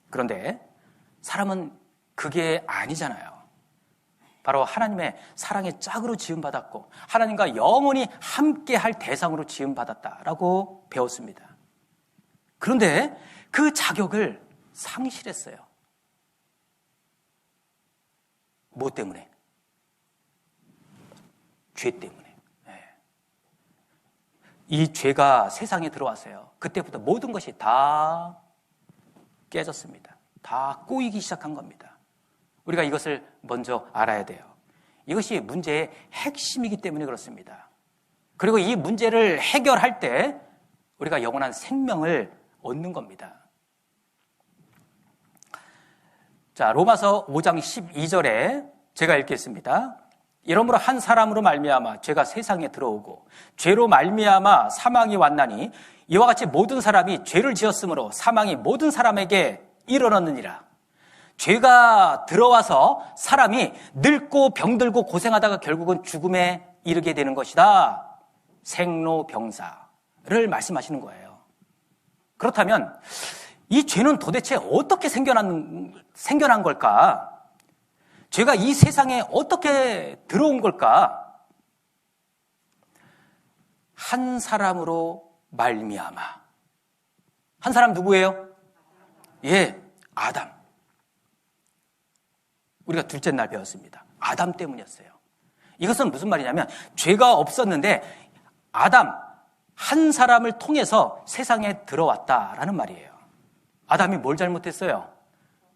그런데 사람은 그게 아니잖아요. 바로 하나님의 사랑의 짝으로 지음받았고 하나님과 영원히 함께할 대상으로 지음받았다라고 배웠습니다. 그런데 그 자격을 상실했어요. 무엇 때문에? 죄 때문에. 이 죄가 세상에 들어왔어요. 그때부터 모든 것이 다 깨졌습니다. 다 꼬이기 시작한 겁니다. 우리가 이것을 먼저 알아야 돼요. 이것이 문제의 핵심이기 때문에 그렇습니다. 그리고 이 문제를 해결할 때 우리가 영원한 생명을 얻는 겁니다. 자, 로마서 5장 12절에 제가 읽겠습니다. 이러므로 한 사람으로 말미암아 죄가 세상에 들어오고 죄로 말미암아 사망이 왔나니 이와 같이 모든 사람이 죄를 지었으므로 사망이 모든 사람에게 이르렀느니라. 죄가 들어와서 사람이 늙고 병들고 고생하다가 결국은 죽음에 이르게 되는 것이다. 생로병사를 말씀하시는 거예요. 그렇다면 이 죄는 도대체 어떻게 생겨난 걸까? 죄가 이 세상에 어떻게 들어온 걸까? 한 사람으로 말미암아. 한 사람 누구예요? 예, 아담. 우리가 둘째 날 배웠습니다. 아담 때문이었어요. 이것은 무슨 말이냐면 죄가 없었는데 아담 한 사람을 통해서 세상에 들어왔다라는 말이에요. 아담이 뭘 잘못했어요?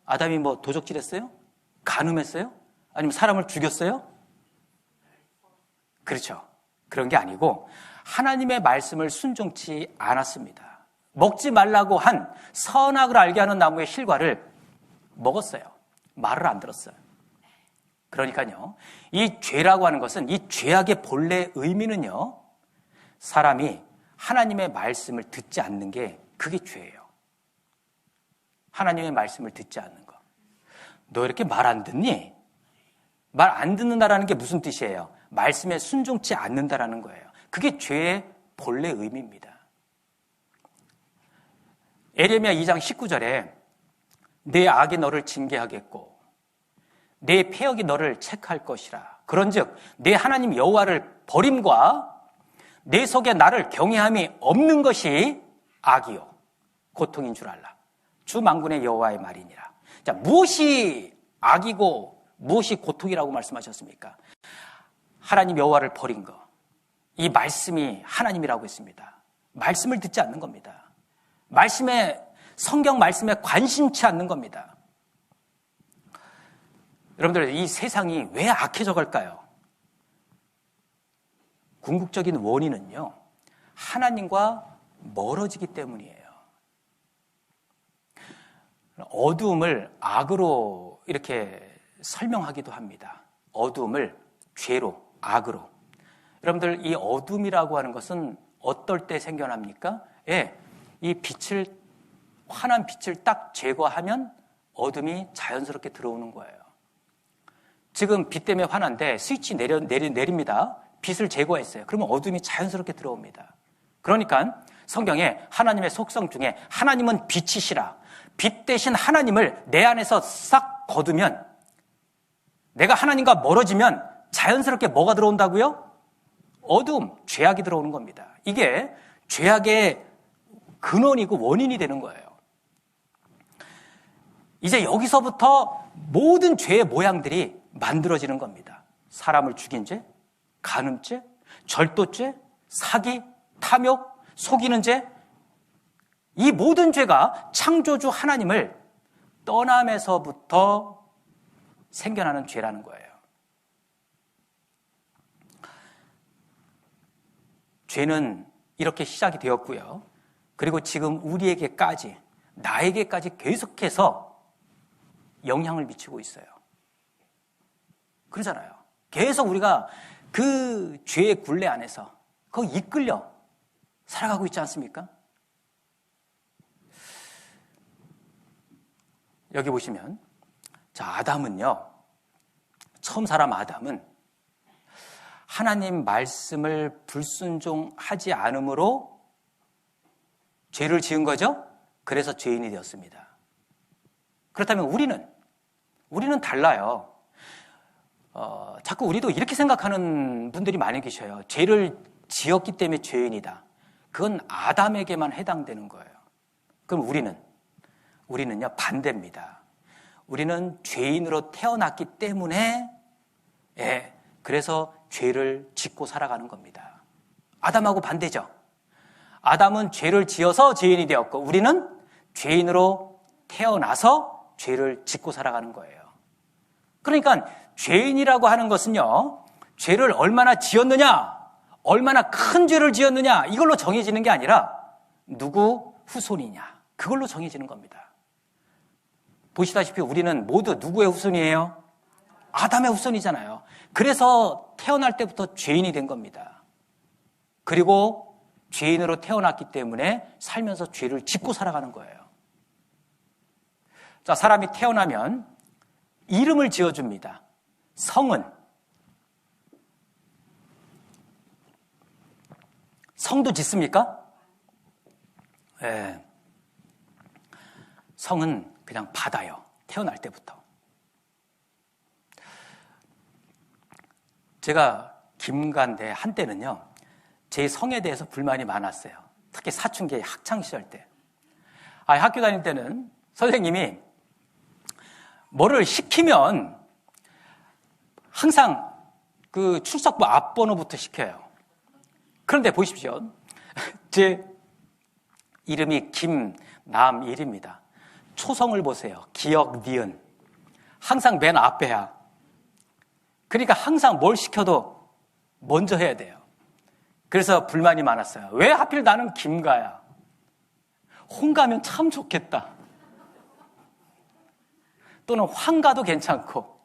아담이 뭐 도적질했어요? 간음했어요? 아니면 사람을 죽였어요? 그렇죠. 그런 게 아니고 하나님의 말씀을 순종치 않았습니다. 먹지 말라고 한 선악을 알게 하는 나무의 실과를 먹었어요. 말을 안 들었어요. 그러니까요, 이 죄라고 하는 것은 이 죄악의 본래 의미는요, 사람이 하나님의 말씀을 듣지 않는 게 그게 죄예요. 하나님의 말씀을 듣지 않는 거. 너 이렇게 말 안 듣니? 말 안 듣는다라는 게 무슨 뜻이에요? 말씀에 순종치 않는다라는 거예요. 그게 죄의 본래 의미입니다. 에레미야 2장 19절에 내 악이 너를 징계하겠고 내 패역이 너를 책할 것이라. 그런즉 내 하나님 여호와를 버림과 내 속에 나를 경외함이 없는 것이 악이요 고통인 줄 알라. 주 만군의 여호와의 말이니라. 자, 무엇이 악이고 무엇이 고통이라고 말씀하셨습니까? 하나님 여호와를 버린 거. 이 말씀이 하나님이라고 했습니다. 말씀을 듣지 않는 겁니다. 성경 말씀에 관심치 않는 겁니다. 여러분들, 이 세상이 왜 악해져 갈까요? 궁극적인 원인은요, 하나님과 멀어지기 때문이에요. 어두움을 악으로 이렇게 설명하기도 합니다. 어두움을 죄로, 악으로. 여러분들, 이 어둠이라고 하는 것은 어떨 때 생겨납니까? 예, 이 빛을, 환한 빛을 딱 제거하면 어둠이 자연스럽게 들어오는 거예요. 지금 빛 때문에 환한데 스위치 내립니다. 빛을 제거했어요. 그러면 어둠이 자연스럽게 들어옵니다. 그러니까 성경에 하나님의 속성 중에 하나님은 빛이시라. 빛 대신 하나님을 내 안에서 싹 거두면, 내가 하나님과 멀어지면 자연스럽게 뭐가 들어온다고요? 어둠, 죄악이 들어오는 겁니다. 이게 죄악의 근원이고 원인이 되는 거예요. 이제 여기서부터 모든 죄의 모양들이 만들어지는 겁니다. 사람을 죽인 죄, 간음죄, 절도죄, 사기, 탐욕, 속이는 죄, 이 모든 죄가 창조주 하나님을 떠남에서부터 생겨나는 죄라는 거예요. 죄는 이렇게 시작이 되었고요. 그리고 지금 우리에게까지, 나에게까지 계속해서 영향을 미치고 있어요. 그러잖아요. 계속 우리가 그 죄의 굴레 안에서 거기 이끌려 살아가고 있지 않습니까? 여기 보시면, 자, 아담은요, 처음 사람 아담은 하나님 말씀을 불순종하지 않음으로 죄를 지은 거죠? 그래서 죄인이 되었습니다. 그렇다면 우리는 달라요. 자꾸 우리도 이렇게 생각하는 분들이 많이 계셔요. 죄를 지었기 때문에 죄인이다. 그건 아담에게만 해당되는 거예요. 그럼 우리는요, 반대입니다. 우리는 죄인으로 태어났기 때문에, 그래서 죄를 짓고 살아가는 겁니다. 아담하고 반대죠. 아담은 죄를 지어서 죄인이 되었고, 우리는 죄인으로 태어나서 죄를 짓고 살아가는 거예요. 그러니까 죄인이라고 하는 것은요, 죄를 얼마나 지었느냐, 얼마나 큰 죄를 지었느냐, 이걸로 정해지는 게 아니라 누구 후손이냐, 그걸로 정해지는 겁니다. 보시다시피 우리는 모두 누구의 후손이에요? 아담의 후손이잖아요. 그래서 태어날 때부터 죄인이 된 겁니다. 그리고 죄인으로 태어났기 때문에 살면서 죄를 짓고 살아가는 거예요. 자, 사람이 태어나면 이름을 지어줍니다. 성도 짓습니까? 네. 성은 그냥 받아요. 태어날 때부터. 제가 김가인데 한때는요, 제 성에 대해서 불만이 많았어요. 특히 사춘기 학창시절 때. 학교 다닐 때는 선생님이 뭐를 시키면 항상 그 출석부 앞번호부터 시켜요. 그런데 보십시오. 제 이름이 김남일입니다. 초성을 보세요. 기역, 니은. 항상 맨 앞에야. 그러니까 항상 뭘 시켜도 먼저 해야 돼요. 그래서 불만이 많았어요. 왜 하필 나는 김가야? 홍가면 참 좋겠다. 또는 황가도 괜찮고,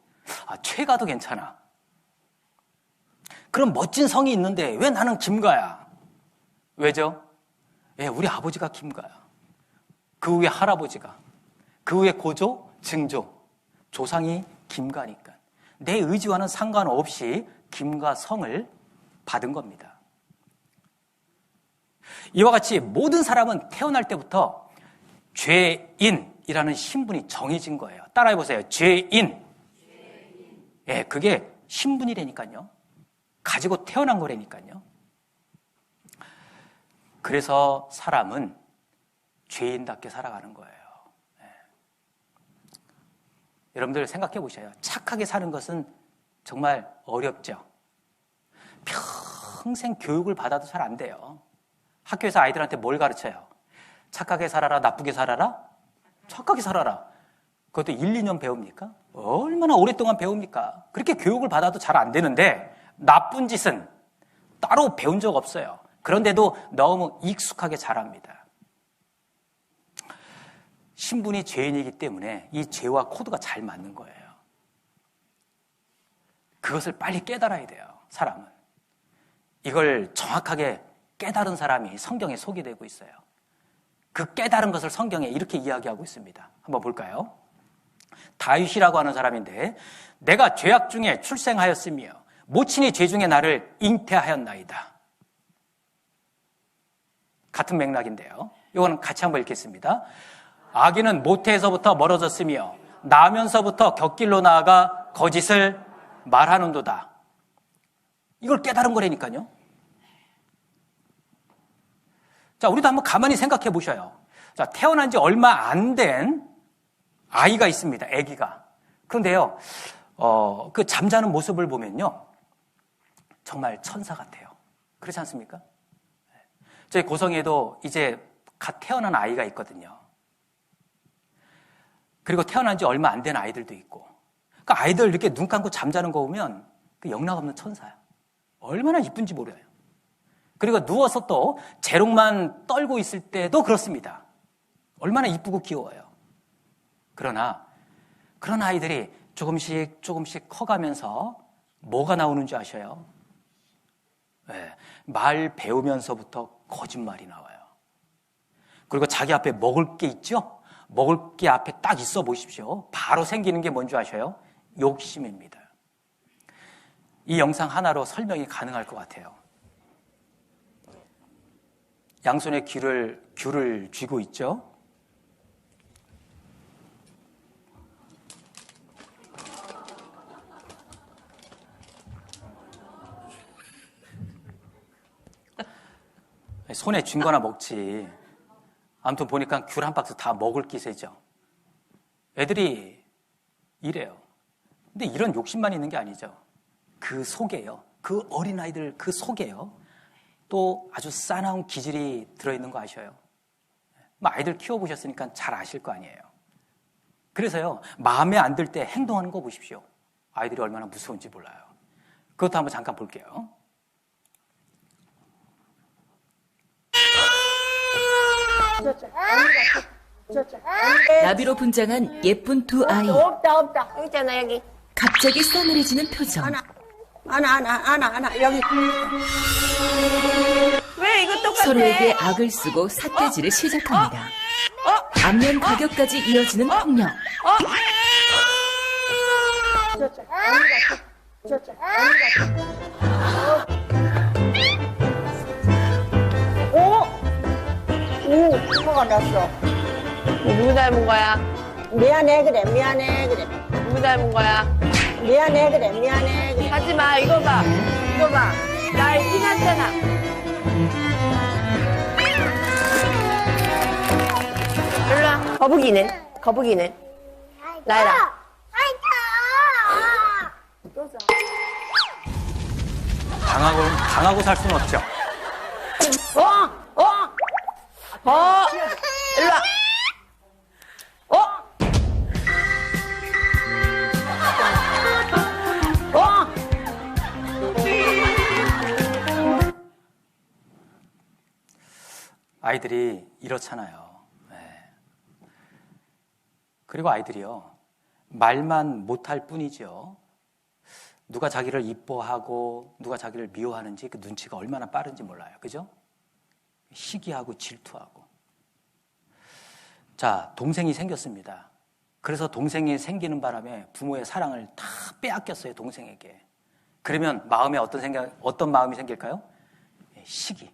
최가도 괜찮아. 그럼 멋진 성이 있는데 왜 나는 김가야? 왜죠? 우리 아버지가 김가야. 그 후에 할아버지가, 그 후에 고조, 증조, 조상이 김가니까 내 의지와는 상관없이 김가 성을 받은 겁니다. 이와 같이 모든 사람은 태어날 때부터 죄인이라는 신분이 정해진 거예요. 따라해보세요. 죄인. 그게 신분이라니까요. 가지고 태어난 거라니까요. 그래서 사람은 죄인답게 살아가는 거예요. 여러분들 생각해 보셔요. 착하게 사는 것은 정말 어렵죠. 평생 교육을 받아도 잘 안 돼요. 학교에서 아이들한테 뭘 가르쳐요? 착하게 살아라, 나쁘게 살아라? 착하게 살아라. 그것도 1, 2년 배웁니까? 얼마나 오랫동안 배웁니까? 그렇게 교육을 받아도 잘 안 되는데 나쁜 짓은 따로 배운 적 없어요. 그런데도 너무 익숙하게 잘합니다. 신분이 죄인이기 때문에 이 죄와 코드가 잘 맞는 거예요. 그것을 빨리 깨달아야 돼요, 사람은. 이걸 정확하게 깨달은 사람이 성경에 소개되고 있어요. 그 깨달은 것을 성경에 이렇게 이야기하고 있습니다. 한번 볼까요? 다윗이라고 하는 사람인데, 내가 죄악 중에 출생하였으며 모친이 죄 중에 나를 잉태하였나이다. 같은 맥락인데요. 이거는 같이 한번 읽겠습니다. 아기는 모태에서부터 멀어졌으며 나면서부터 곁길로 나아가 거짓을 말하는도다. 이걸 깨달은 거라니까요. 자, 우리도 한번 가만히 생각해 보셔요. 자, 태어난 지 얼마 안 된 아이가 있습니다. 아기가. 그런데요, 그 잠자는 모습을 보면요, 정말 천사 같아요. 그렇지 않습니까? 저희 고성에도 이제 갓 태어난 아이가 있거든요. 그리고 태어난 지 얼마 안 된 아이들도 있고. 그 아이들 이렇게 눈 감고 잠자는 거 보면 그 영락없는 천사야. 얼마나 이쁜지 몰라요. 그리고 누워서 또 재롱만 떨고 있을 때도 그렇습니다. 얼마나 이쁘고 귀여워요. 그러나 그런 아이들이 조금씩 커가면서 뭐가 나오는 줄 아셔요? 네, 말 배우면서부터 거짓말이 나와요. 그리고 자기 앞에 먹을 게 있죠? 먹을 게 앞에 딱 있어 보십시오. 바로 생기는 게 뭔지 아셔요? 욕심입니다. 이 영상 하나로 설명이 가능할 것 같아요. 양손에 귤을 쥐고 있죠? 손에 쥔 거나 먹지. 아무튼 보니까 귤 한 박스 다 먹을 기세죠. 애들이 이래요. 근데 이런 욕심만 있는 게 아니죠. 그 속에요. 그 어린아이들 그 속에요. 또 아주 싸나운 기질이 들어있는 거 아셔요? 아이들 키워보셨으니까 잘 아실 거 아니에요. 그래서요, 마음에 안 들 때 행동하는 거 보십시오. 아이들이 얼마나 무서운지 몰라요. 그것도 한번 잠깐 볼게요. 나비로 분장한 예쁜 두 아이. 없다. 여기 있잖아, 여기. 갑자기 싸늘해지는 표정. 하나, 여기. 왜 이거 똑같아? 서로에게 악을 쓰고 삿대질을 시작합니다. 안면 가격까지 이어지는 폭력. 오, 뭐가 났어. 누구 닮은 거야? 미안해, 그래. 누구 닮은 거야? 미안해, 그래. 하지 마, 이거 봐. 나 티났잖아. 일로 와. 거북이네. 나이라. 당하고 살 수는 없죠. 일로 와. 아이들이 이렇잖아요. 네. 그리고 아이들이요, 말만 못할 뿐이죠. 누가 자기를 이뻐하고 누가 자기를 미워하는지 그 눈치가 얼마나 빠른지 몰라요. 그죠? 시기하고 질투하고. 자, 동생이 생겼습니다. 그래서 동생이 생기는 바람에 부모의 사랑을 다 빼앗겼어요, 동생에게. 그러면 마음에 어떤 마음이 생길까요? 시기,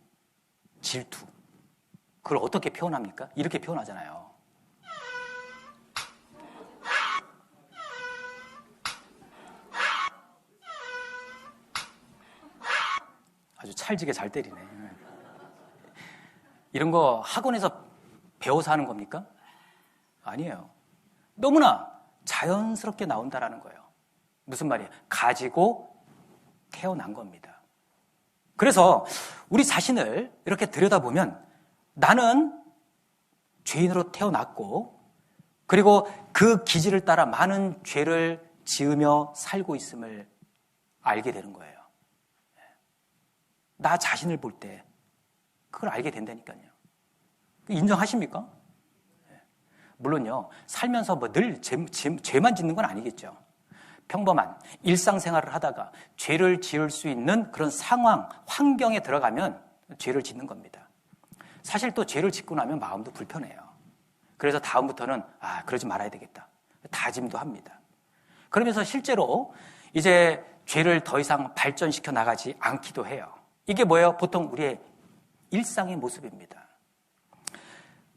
질투. 그걸 어떻게 표현합니까? 이렇게 표현하잖아요. 아주 찰지게 잘 때리네. 이런 거 학원에서 배워서 하는 겁니까? 아니에요. 너무나 자연스럽게 나온다라는 거예요. 무슨 말이에요? 가지고 태어난 겁니다. 그래서 우리 자신을 이렇게 들여다보면 나는 죄인으로 태어났고, 그리고 그 기질을 따라 많은 죄를 지으며 살고 있음을 알게 되는 거예요. 나 자신을 볼 때 그걸 알게 된다니까요. 인정하십니까? 물론요, 살면서 뭐 늘 죄만 짓는 건 아니겠죠. 평범한 일상생활을 하다가 죄를 지을 수 있는 그런 상황, 환경에 들어가면 죄를 짓는 겁니다. 사실 또 죄를 짓고 나면 마음도 불편해요. 그래서 다음부터는 그러지 말아야 되겠다. 다짐도 합니다. 그러면서 실제로 이제 죄를 더 이상 발전시켜 나가지 않기도 해요. 이게 뭐예요? 보통 우리의 일상의 모습입니다.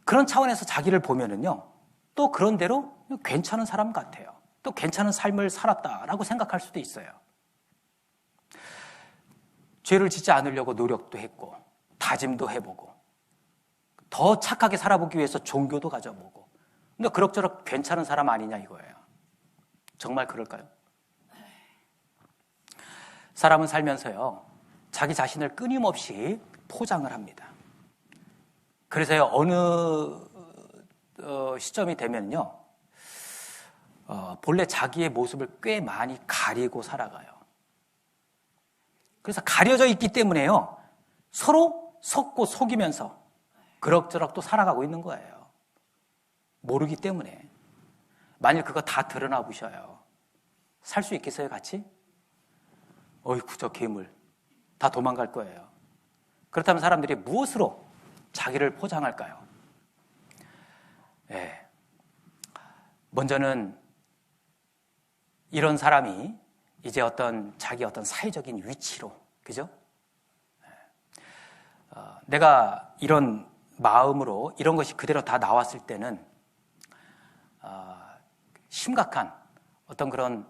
그런 차원에서 자기를 보면은요, 또 그런 대로 괜찮은 사람 같아요. 또 괜찮은 삶을 살았다라고 생각할 수도 있어요. 죄를 짓지 않으려고 노력도 했고, 다짐도 해보고, 더 착하게 살아보기 위해서 종교도 가져보고, 근데 그럭저럭 괜찮은 사람 아니냐 이거예요. 정말 그럴까요? 사람은 살면서요, 자기 자신을 끊임없이 포장을 합니다. 그래서요, 어느 시점이 되면요, 본래 자기의 모습을 꽤 많이 가리고 살아가요. 그래서 가려져 있기 때문에요, 서로 속고 속이면서 그럭저럭 또 살아가고 있는 거예요. 모르기 때문에. 만일 그거 다 드러나 보셔요. 살 수 있겠어요, 같이? 어이구, 저 괴물. 다 도망갈 거예요. 그렇다면 사람들이 무엇으로 자기를 포장할까요? 네. 먼저는 이런 사람이 이제 자기 어떤 사회적인 위치로, 그죠? 내가 이런 마음으로 이런 것이 그대로 다 나왔을 때는 심각한 어떤 그런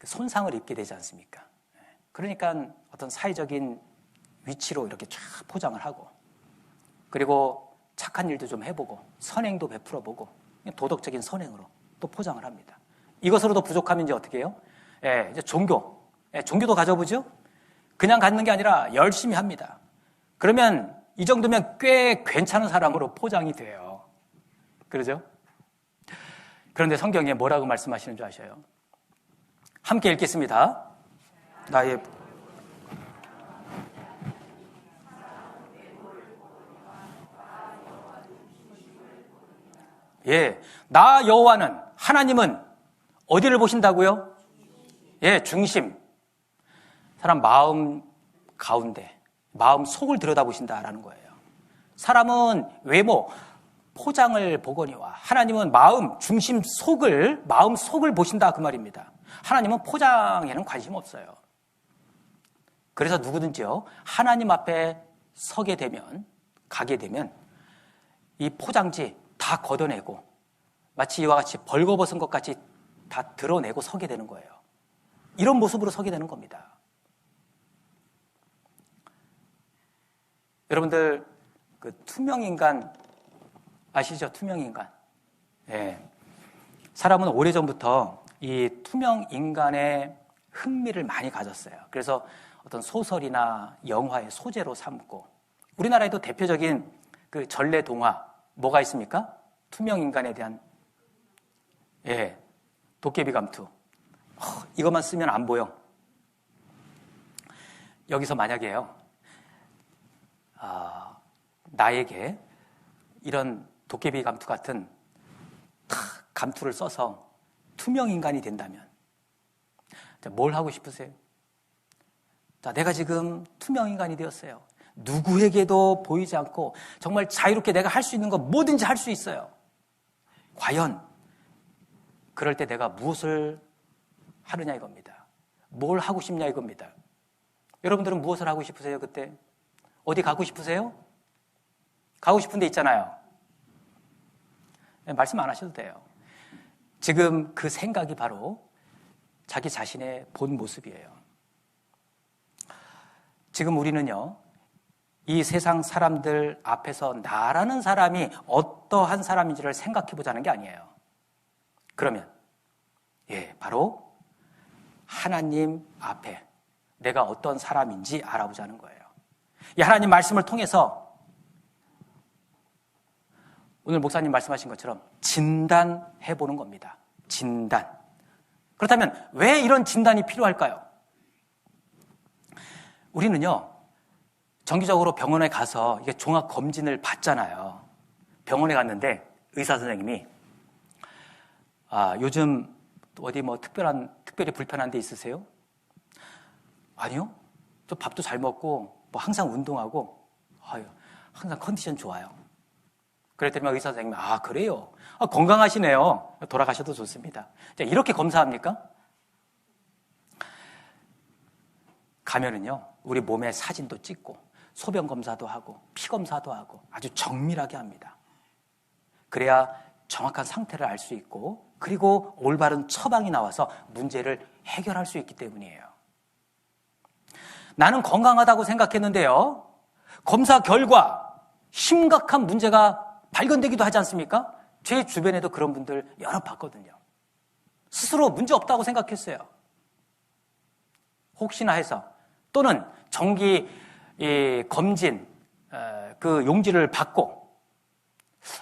손상을 입게 되지 않습니까? 그러니까 어떤 사회적인 위치로 이렇게 쫙 포장을 하고, 그리고 착한 일도 좀 해보고 선행도 베풀어보고 도덕적인 선행으로 또 포장을 합니다. 이것으로도 부족하면 이제 어떻게 해요? 이제 종교도 가져보죠? 그냥 갖는 게 아니라 열심히 합니다. 그러면 이 정도면 꽤 괜찮은 사람으로 포장이 돼요. 그러죠? 그런데 성경에 뭐라고 말씀하시는 줄 아셔요? 함께 읽겠습니다. 나 여호와는, 하나님은 어디를 보신다고요? 중심. 사람 마음 가운데, 마음 속을 들여다보신다라는 거예요. 사람은 외모, 포장을 보거니와 하나님은 마음, 중심 속을, 마음 속을 보신다 그 말입니다. 하나님은 포장에는 관심 없어요. 그래서 누구든지요, 하나님 앞에 서게 되면, 가게 되면 이 포장지 다 걷어내고 마치 이와 같이 벌거벗은 것 같이 다 드러내고 서게 되는 거예요. 이런 모습으로 서게 되는 겁니다. 여러분들 그 투명인간 아시죠? 투명인간. 사람은 오래전부터 이 투명인간의 흥미를 많이 가졌어요. 그래서 어떤 소설이나 영화의 소재로 삼고, 우리나라에도 대표적인 그 전래 동화 뭐가 있습니까? 투명인간에 대한 도깨비 감투. 이것만 쓰면 안 보여. 여기서 만약에요, 나에게 이런 도깨비 감투 같은 감투를 써서 투명인간이 된다면 뭘 하고 싶으세요? 자, 내가 지금 투명인간이 되었어요. 누구에게도 보이지 않고 정말 자유롭게 내가 할 수 있는 거 뭐든지 할 수 있어요. 과연 그럴 때 내가 무엇을 하느냐 이겁니다. 뭘 하고 싶냐 이겁니다. 여러분들은 무엇을 하고 싶으세요? 그때 어디 가고 싶으세요? 가고 싶은 데 있잖아요. 말씀 안 하셔도 돼요. 지금 그 생각이 바로 자기 자신의 본 모습이에요. 지금 우리는요, 이 세상 사람들 앞에서 나라는 사람이 어떠한 사람인지를 생각해 보자는 게 아니에요. 그러면 바로 하나님 앞에 내가 어떤 사람인지 알아보자는 거예요. 이 하나님 말씀을 통해서 오늘 목사님 말씀하신 것처럼 진단해 보는 겁니다. 진단. 그렇다면 왜 이런 진단이 필요할까요? 우리는요, 정기적으로 병원에 가서 이게 종합 검진을 받잖아요. 병원에 갔는데 의사 선생님이 요즘 어디 뭐 특별히 불편한 데 있으세요? 아니요. 저 밥도 잘 먹고 뭐 항상 운동하고 항상 컨디션 좋아요. 그랬더니 의사 선생님이 그래요? 건강하시네요. 돌아가셔도 좋습니다. 자, 이렇게 검사합니까? 가면은요, 우리 몸의 사진도 찍고 소변 검사도 하고 피 검사도 하고 아주 정밀하게 합니다. 그래야 정확한 상태를 알 수 있고 그리고 올바른 처방이 나와서 문제를 해결할 수 있기 때문이에요. 나는 건강하다고 생각했는데요, 검사 결과 심각한 문제가 발견되기도 하지 않습니까? 제 주변에도 그런 분들 여러 봤거든요. 스스로 문제 없다고 생각했어요. 혹시나 해서 또는 정기 검진 그 용지를 받고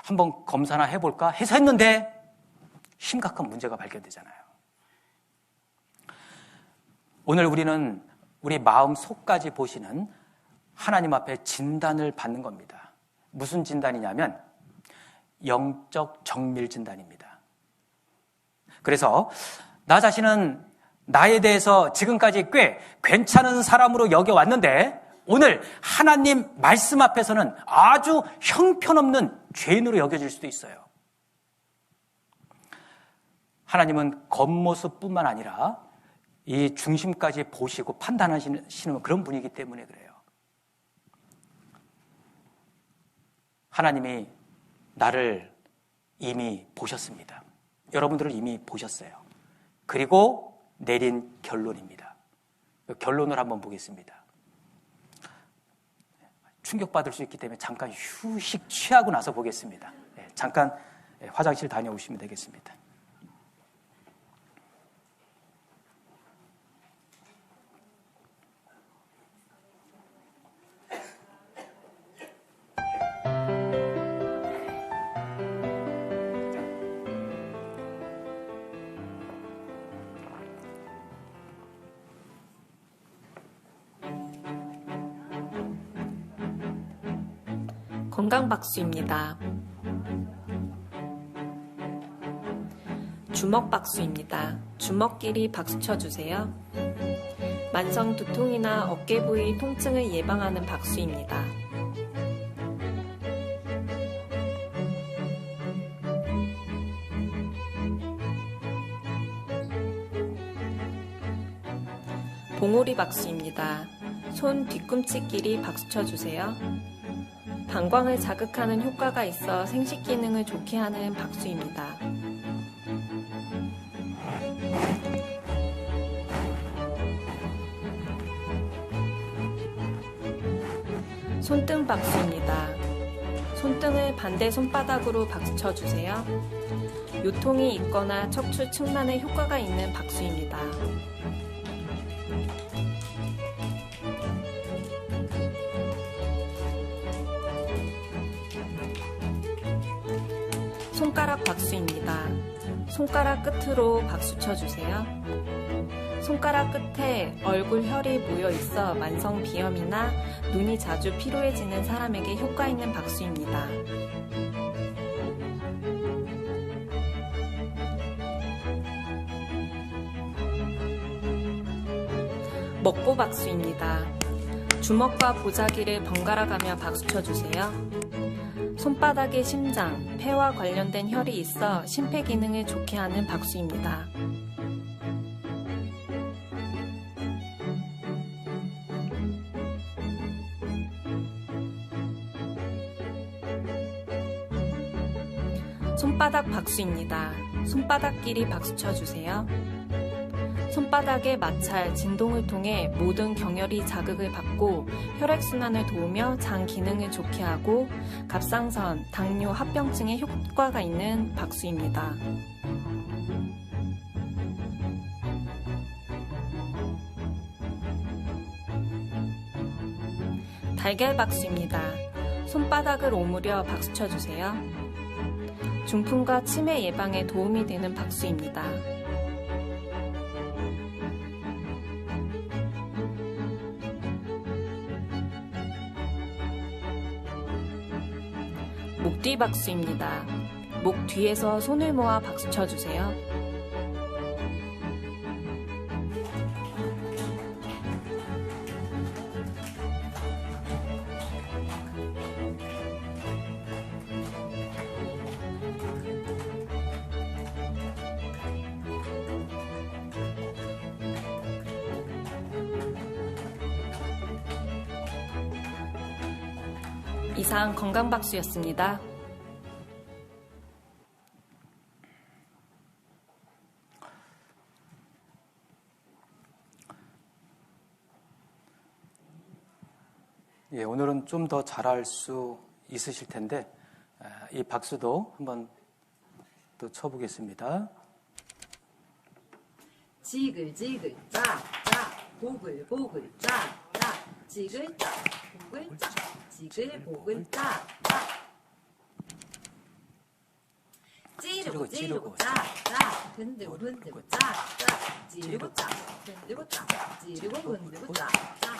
한번 검사나 해볼까 해서 했는데 심각한 문제가 발견되잖아요. 오늘 우리는 우리 마음 속까지 보시는 하나님 앞에 진단을 받는 겁니다. 무슨 진단이냐면 영적 정밀 진단입니다. 그래서 나 자신은 나에 대해서 지금까지 꽤 괜찮은 사람으로 여겨왔는데 오늘 하나님 말씀 앞에서는 아주 형편없는 죄인으로 여겨질 수도 있어요. 하나님은 겉모습뿐만 아니라 이 중심까지 보시고 판단하시는 그런 분이기 때문에 그래요. 하나님이 나를 이미 보셨습니다. 여러분들을 이미 보셨어요. 그리고 내린 결론입니다. 결론을 한번 보겠습니다. 충격받을 수 있기 때문에 잠깐 휴식 취하고 나서 보겠습니다. 잠깐 화장실 다녀오시면 되겠습니다. 건강박수입니다. 주먹박수입니다. 주먹끼리 박수 쳐주세요. 만성 두통이나 어깨 부위 통증을 예방하는 박수입니다. 봉오리 박수입니다. 손 뒤꿈치끼리 박수 쳐주세요. 방광을 자극하는 효과가 있어 생식 기능을 좋게 하는 박수입니다. 손등 박수입니다. 손등을 반대 손바닥으로 박수 쳐주세요. 요통이 있거나 척추 측만에 효과가 있는 박수입니다. 손가락 박수입니다. 손가락 끝으로 박수 쳐주세요. 손가락 끝에 얼굴 혈이 모여 있어 만성 비염이나 눈이 자주 피로해지는 사람에게 효과 있는 박수입니다. 먹보 박수입니다. 주먹과 보자기를 번갈아 가며 박수 쳐주세요. 손바닥에 심장, 폐와 관련된 혈이 있어 심폐 기능을 좋게 하는 박수입니다. 손바닥 박수입니다. 손바닥끼리 박수 쳐주세요. 손바닥의 마찰, 진동을 통해 모든 경혈이 자극을 받고 혈액순환을 도우며 장 기능을 좋게 하고 갑상선, 당뇨, 합병증에 효과가 있는 박수입니다. 달걀 박수입니다. 손바닥을 오므려 박수 쳐주세요. 중풍과 치매 예방에 도움이 되는 박수입니다. 목뒤 박수입니다. 목 뒤에서 손을 모아 박수 쳐주세요. 이상 건강박수였습니다. 예, 오늘은 좀 더 잘할 수 있으실 텐데 이 박수도 한번 또 쳐보겠습니다. 지글지글 짜짜 보글보글 짜짜 지글짜 보글짜 지글보글 짜짜 찌르고 찌르고 짜짜 흔들고 흔들고 짜짜 찌르고 짜 흔들고 짜 찌르고 흔들고 짜짜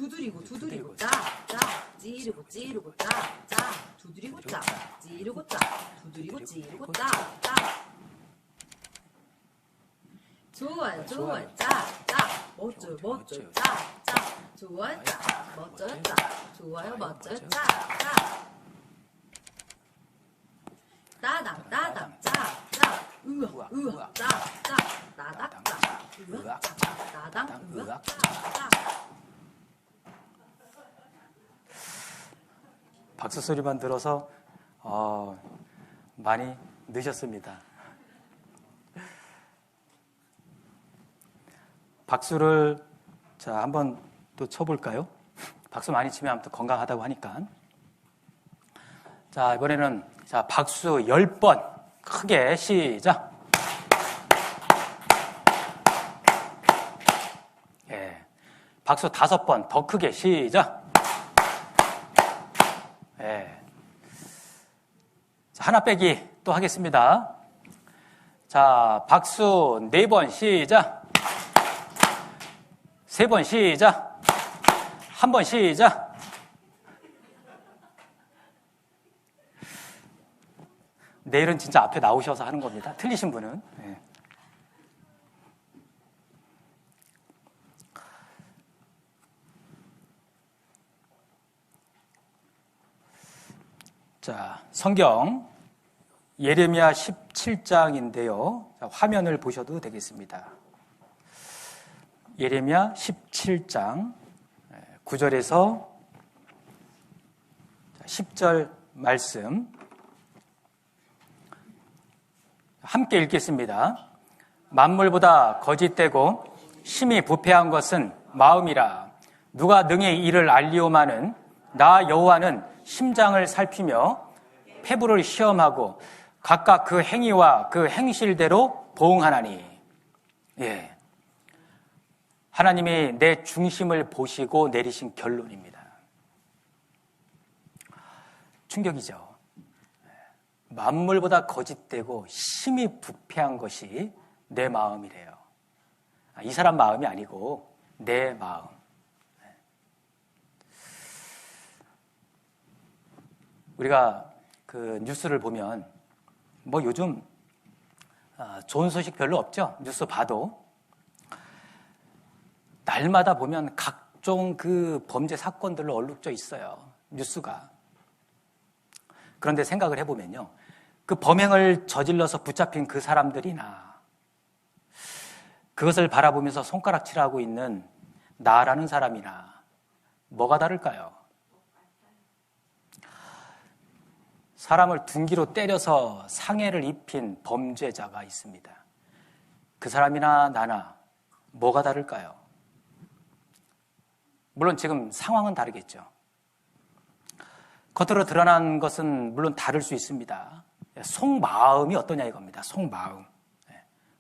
두드리고 두드리고 짜짜 찌르고 찌르고 짜짜 두드리고 짜 찌르고 짜 두드리고 찌르고 짜짜 좋아요 좋아요 짜짜 멋져요 멋져요 짜짜 좋아요 짜 멋져요 짜 좋아요 멋져요 짜짜 따당 따당 짜짜 으악 으악 짜짜 따닥 짜 으악 짜 따당 으악 짜짜 박수 소리만 들어서 많이 늦었습니다. 박수를 자 한번 또 쳐볼까요? 박수 많이 치면 아무튼 건강하다고 하니까. 자 이번에는 자 박수 10번 크게 시작. 예, 박수 5번 더 크게 시작. 예. 자, 하나 빼기 또 하겠습니다. 자, 박수 4번 시작. 3번 시작. 1번 시작. 내일은 진짜 앞에 나오셔서 하는 겁니다. 틀리신 분은. 예. 자, 성경 예레미야 17장인데요. 자, 화면을 보셔도 되겠습니다. 예레미야 17장 9절에서 10절 말씀 함께 읽겠습니다. 만물보다 거짓되고 심히 부패한 것은 마음이라. 누가 능히 이를 알리오마는 나 여호와는 심장을 살피며 폐부를 시험하고 각각 그 행위와 그 행실대로 보응하나니. 예, 하나님이 내 중심을 보시고 내리신 결론입니다. 충격이죠. 만물보다 거짓되고 심히 부패한 것이 내 마음이래요. 이 사람 마음이 아니고 내 마음. 우리가 그 뉴스를 보면 뭐 요즘 좋은 소식 별로 없죠. 뉴스 봐도 날마다 보면 각종 그 범죄 사건들로 얼룩져 있어요. 뉴스가. 그런데 생각을 해보면요, 그 범행을 저질러서 붙잡힌 그 사람들이나 그것을 바라보면서 손가락질하고 있는 나라는 사람이나 뭐가 다를까요? 사람을 둔기로 때려서 상해를 입힌 범죄자가 있습니다. 그 사람이나 나나 뭐가 다를까요? 물론 지금 상황은 다르겠죠. 겉으로 드러난 것은 물론 다를 수 있습니다. 속마음이 어떠냐 이겁니다. 속마음.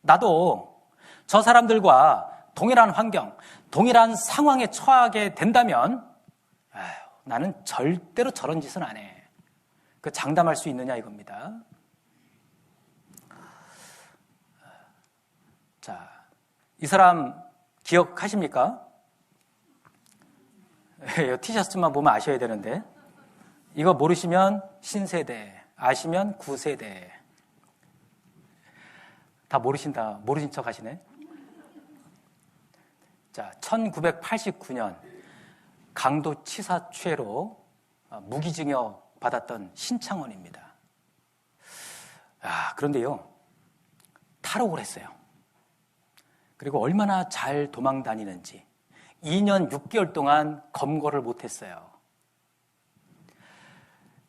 나도 저 사람들과 동일한 환경, 동일한 상황에 처하게 된다면 나는 절대로 저런 짓은 안 해. 그 장담할 수 있느냐 이겁니다. 자, 이 사람 기억하십니까? 이 티셔츠만 보면 아셔야 되는데 이거 모르시면 신세대, 아시면 구세대. 다 모르신 척 하시네. 자, 1989년 강도치사죄로 무기징역 받았던 신창원입니다. 그런데요, 탈옥을 했어요. 그리고 얼마나 잘 도망 다니는지 2년 6개월 동안 검거를 못했어요.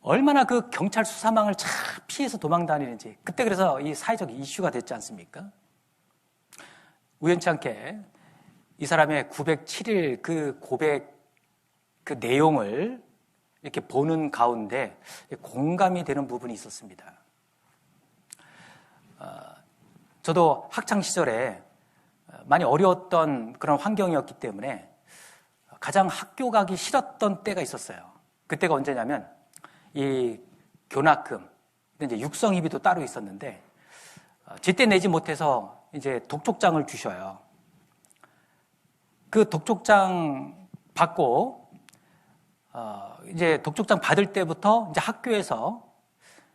얼마나 그 경찰 수사망을 잘 피해서 도망 다니는지. 그때 그래서 이 사회적 이슈가 됐지 않습니까? 우연치 않게 이 사람의 907일 그 고백 그 내용을 이렇게 보는 가운데 공감이 되는 부분이 있었습니다. 저도 학창시절에 많이 어려웠던 그런 환경이었기 때문에 가장 학교 가기 싫었던 때가 있었어요. 그때가 언제냐면 이 교납금, 이제 육성입의도 따로 있었는데 제때 내지 못해서 이제 독촉장을 주셔요. 그 독촉장 받고 이제 독촉장 받을 때부터 이제 학교에서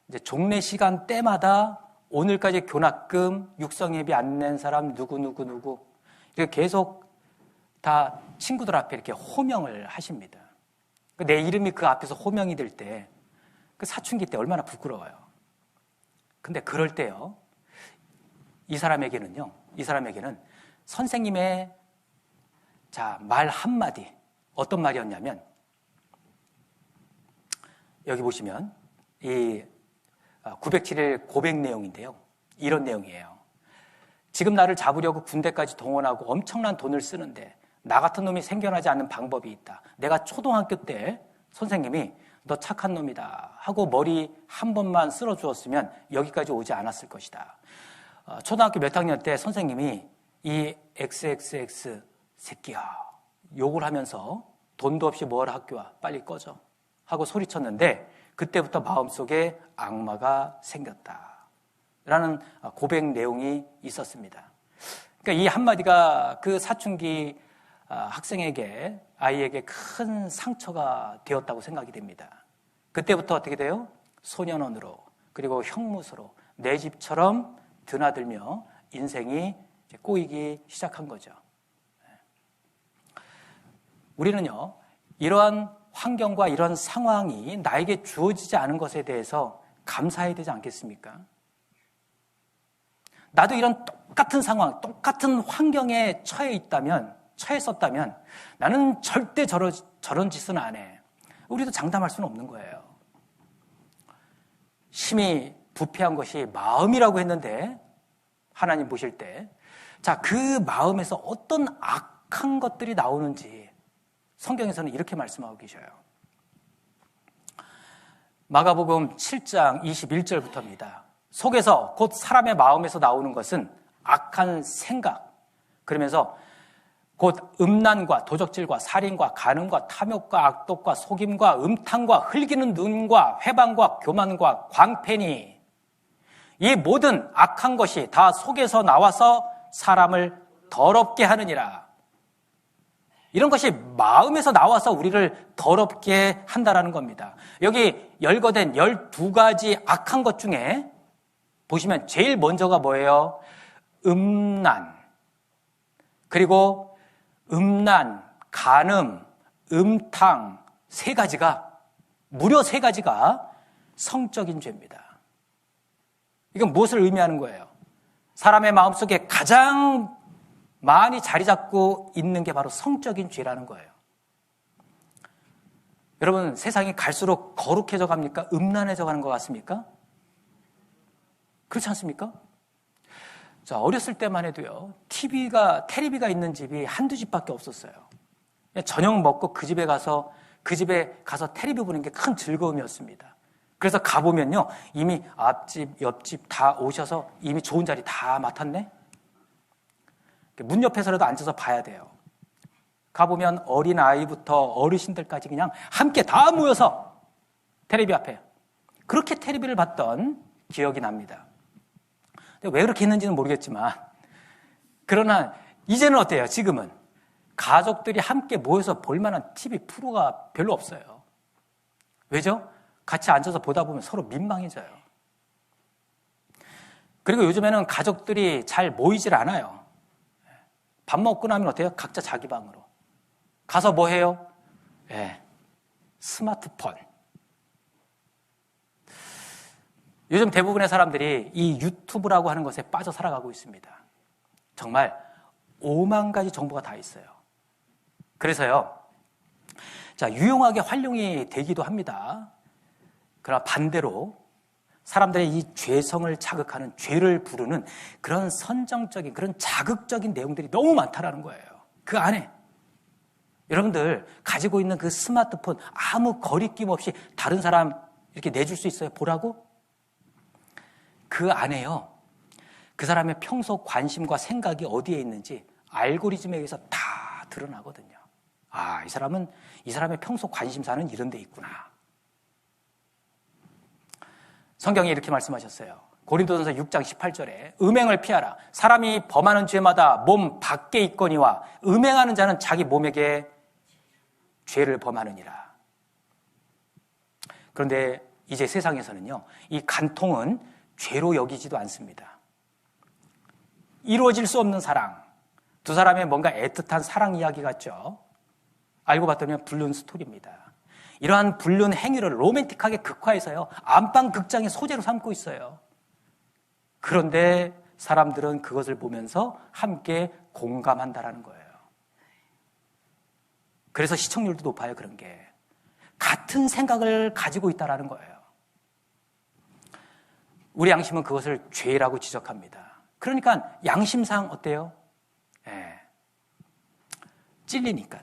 이제 종례 시간 때마다 오늘까지 교납금, 육성예비 안 낸 사람 누구 이렇게 계속 다 친구들 앞에 이렇게 호명을 하십니다. 내 이름이 그 앞에서 호명이 될 때 그 사춘기 때 얼마나 부끄러워요. 근데 그럴 때요, 이 사람에게는 선생님의 말 한마디, 어떤 말이었냐면, 여기 보시면 이 907일 고백 내용인데요, 이런 내용이에요. 지금 나를 잡으려고 군대까지 동원하고 엄청난 돈을 쓰는데 나 같은 놈이 생겨나지 않는 방법이 있다. 내가 초등학교 때 선생님이 너 착한 놈이다 하고 머리 한 번만 쓸어주었으면 여기까지 오지 않았을 것이다. 초등학교 몇 학년 때 선생님이 이 XXX 새끼야 욕을 하면서 돈도 없이 뭘 학교 와, 빨리 꺼져 하고 소리쳤는데 그때부터 마음속에 악마가 생겼다 라는 고백 내용이 있었습니다. 그러니까 이 한마디가 그 사춘기 학생에게, 아이에게 큰 상처가 되었다고 생각이 됩니다. 그때부터 어떻게 돼요? 소년원으로, 그리고 형무소로 내 집처럼 드나들며 인생이 꼬이기 시작한 거죠. 우리는요, 이러한 환경과 이런 상황이 나에게 주어지지 않은 것에 대해서 감사해야 되지 않겠습니까? 나도 이런 똑같은 상황, 똑같은 환경에 처했었다면 나는 절대 저런 짓은 안 해. 우리도 장담할 수는 없는 거예요. 심히 부패한 것이 마음이라고 했는데 하나님 보실 때, 자, 그 마음에서 어떤 악한 것들이 나오는지 성경에서는 이렇게 말씀하고 계셔요. 마가복음 7장 21절부터입니다. 속에서 곧 사람의 마음에서 나오는 것은 악한 생각, 그러면서 곧 음란과 도적질과 살인과 간음과 탐욕과 악독과 속임과 음탕과 흘기는 눈과 회방과 교만과 광패니 이 모든 악한 것이 다 속에서 나와서 사람을 더럽게 하느니라. 이런 것이 마음에서 나와서 우리를 더럽게 한다라는 겁니다. 여기 열거된 12가지 악한 것 중에 보시면 제일 먼저가 뭐예요? 음란, 그리고 음란, 간음, 음탕 무려 세 가지가 성적인 죄입니다. 이건 무엇을 의미하는 거예요? 사람의 마음속에 가장 많이 자리 잡고 있는 게 바로 성적인 죄라는 거예요. 여러분, 세상이 갈수록 거룩해져 갑니까? 음란해져 가는 것 같습니까? 그렇지 않습니까? 자, 어렸을 때만 해도요, 테레비가 있는 집이 한두 집밖에 없었어요. 저녁 먹고 그 집에 가서 테레비 보는 게 큰 즐거움이었습니다. 그래서 가보면요, 이미 앞집, 옆집 다 오셔서 이미 좋은 자리 다 맡았네? 문 옆에서라도 앉아서 봐야 돼요. 가보면 어린 아이부터 어르신들까지 그냥 함께 다 모여서 테레비 앞에 그렇게 테레비를 봤던 기억이 납니다. 왜 그렇게 했는지는 모르겠지만, 그러나 이제는 어때요? 지금은 가족들이 함께 모여서 볼 만한 TV 프로가 별로 없어요. 왜죠? 같이 앉아서 보다 보면 서로 민망해져요. 그리고 요즘에는 가족들이 잘 모이질 않아요. 밥 먹고 나면 어때요? 각자 자기 방으로. 가서 뭐 해요? 스마트폰. 요즘 대부분의 사람들이 이 유튜브라고 하는 것에 빠져 살아가고 있습니다. 정말 5만 가지 정보가 다 있어요. 그래서요, 자, 유용하게 활용이 되기도 합니다. 그러나 반대로 사람들의 이 죄성을 자극하는, 죄를 부르는 그런 선정적인, 그런 자극적인 내용들이 너무 많다라는 거예요. 그 안에 여러분들 가지고 있는 그 스마트폰 아무 거리낌 없이 다른 사람 이렇게 내줄 수 있어요? 보라고? 그 안에요, 그 사람의 평소 관심과 생각이 어디에 있는지 알고리즘에 의해서 다 드러나거든요. 아, 이 사람의 평소 관심사는 이런 데 있구나. 성경이 이렇게 말씀하셨어요. 고린도전서 6장 18절에 음행을 피하라. 사람이 범하는 죄마다 몸 밖에 있거니와 음행하는 자는 자기 몸에게 죄를 범하느니라. 그런데 이제 세상에서는요, 이 간통은 죄로 여기지도 않습니다. 이루어질 수 없는 사랑, 두 사람의 뭔가 애틋한 사랑 이야기 같죠? 알고 봤더니 불륜 스토리입니다. 이러한 불륜 행위를 로맨틱하게 극화해서요, 안방 극장의 소재로 삼고 있어요. 그런데 사람들은 그것을 보면서 함께 공감한다라는 거예요. 그래서 시청률도 높아요. 그런 게 같은 생각을 가지고 있다라는 거예요. 우리 양심은 그것을 죄라고 지적합니다. 그러니까 양심상 어때요? 찔리니까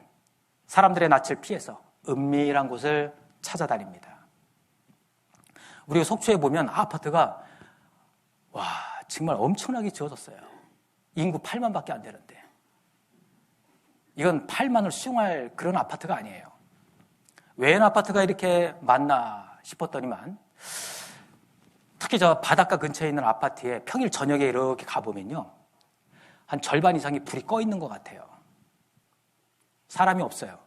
사람들의 낯을 피해서 은밀한 곳을 찾아다닙니다. 우리가 속초에 보면 아파트가 정말 엄청나게 지어졌어요. 인구 8만밖에 안 되는데 이건 8만을 수용할 그런 아파트가 아니에요. 왜 아파트가 이렇게 많나 싶었더니만, 특히 저 바닷가 근처에 있는 아파트에 평일 저녁에 이렇게 가보면요, 한 절반 이상이 불이 꺼 있는 것 같아요. 사람이 없어요.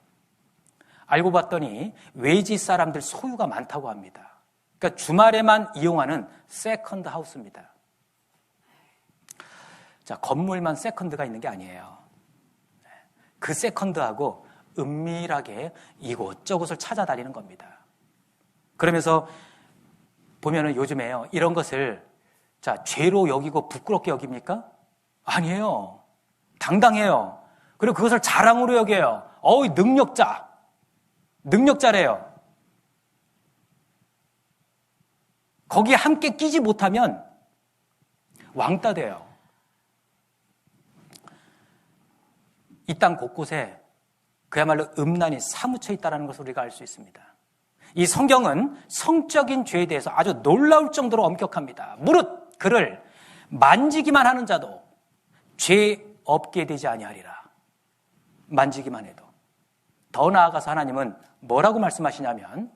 알고 봤더니 외지 사람들 소유가 많다고 합니다. 그러니까 주말에만 이용하는 세컨드 하우스입니다. 자, 건물만 세컨드가 있는 게 아니에요. 그 세컨드하고 은밀하게 이곳저곳을 찾아다니는 겁니다. 그러면서 보면은 요즘에요, 이런 것을 죄로 여기고 부끄럽게 여깁니까? 아니에요. 당당해요. 그리고 그것을 자랑으로 여겨요. 능력자래요. 거기에 함께 끼지 못하면 왕따 돼요. 이 땅 곳곳에 그야말로 음란이 사무쳐 있다는 것을 우리가 알 수 있습니다. 이 성경은 성적인 죄에 대해서 아주 놀라울 정도로 엄격합니다. 무릇 그를 만지기만 하는 자도 죄 없게 되지 아니하리라. 만지기만 해도. 더 나아가서 하나님은 뭐라고 말씀하시냐면,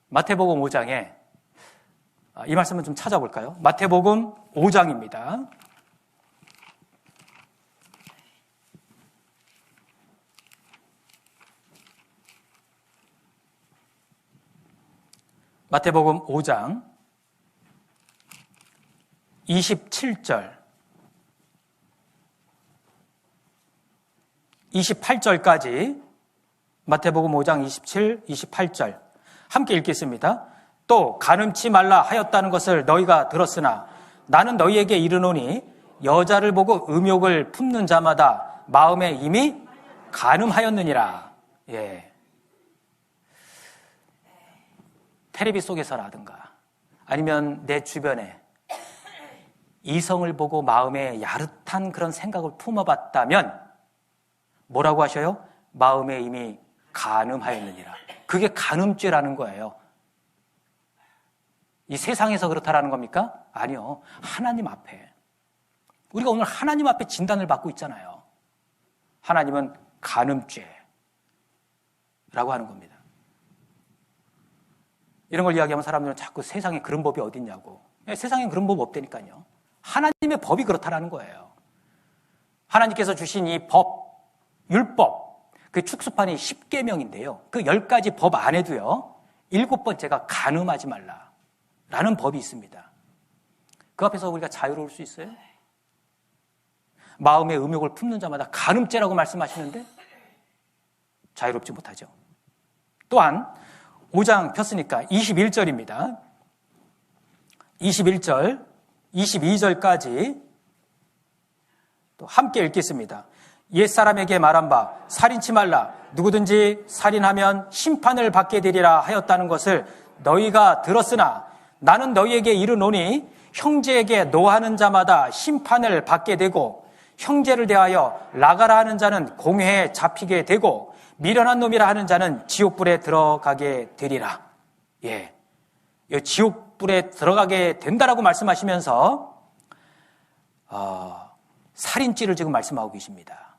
마태복음 5장에 이 말씀을 좀 찾아볼까요? 마태복음 5장입니다. 마태복음 5장 27절 28절까지 마태복음 5장 27, 28절 함께 읽겠습니다. 또 간음치 말라 하였다는 것을 너희가 들었으나 나는 너희에게 이르노니 여자를 보고 음욕을 품는 자마다 마음에 이미 간음하였느니라. 텔레비 속에서라든가 아니면 내 주변에 이성을 보고 마음에 야릇한 그런 생각을 품어봤다면 뭐라고 하셔요? 마음에 이미 간음하였느니라. 그게 간음죄라는 거예요. 이 세상에서 그렇다라는 겁니까? 아니요. 하나님 앞에. 우리가 오늘 하나님 앞에 진단을 받고 있잖아요. 하나님은 간음죄라고 하는 겁니다. 이런 걸 이야기하면 사람들은 자꾸 세상에 그런 법이 어딨냐고. 세상에 그런 법 없다니까요. 하나님의 법이 그렇다라는 거예요. 하나님께서 주신 이 법, 율법, 그 축소판이 10계명인데요. 그 10가지 법 안에도요, 7번째가 간음하지 말라라는 법이 있습니다. 그 앞에서 우리가 자유로울 수 있어요? 마음의 음욕을 품는 자마다 간음죄라고 말씀하시는데 자유롭지 못하죠. 또한 5장 폈으니까 21절입니다. 21절, 22절까지 또 함께 읽겠습니다. 옛사람에게 말한 바 살인치 말라 누구든지 살인하면 심판을 받게 되리라 하였다는 것을 너희가 들었으나 나는 너희에게 이르노니 형제에게 노하는 자마다 심판을 받게 되고 형제를 대하여 나가라 하는 자는 공회에 잡히게 되고 미련한 놈이라 하는 자는 지옥불에 들어가게 되리라. 예, 지옥불에 들어가게 된다라고 말씀하시면서 살인죄를 지금 말씀하고 계십니다.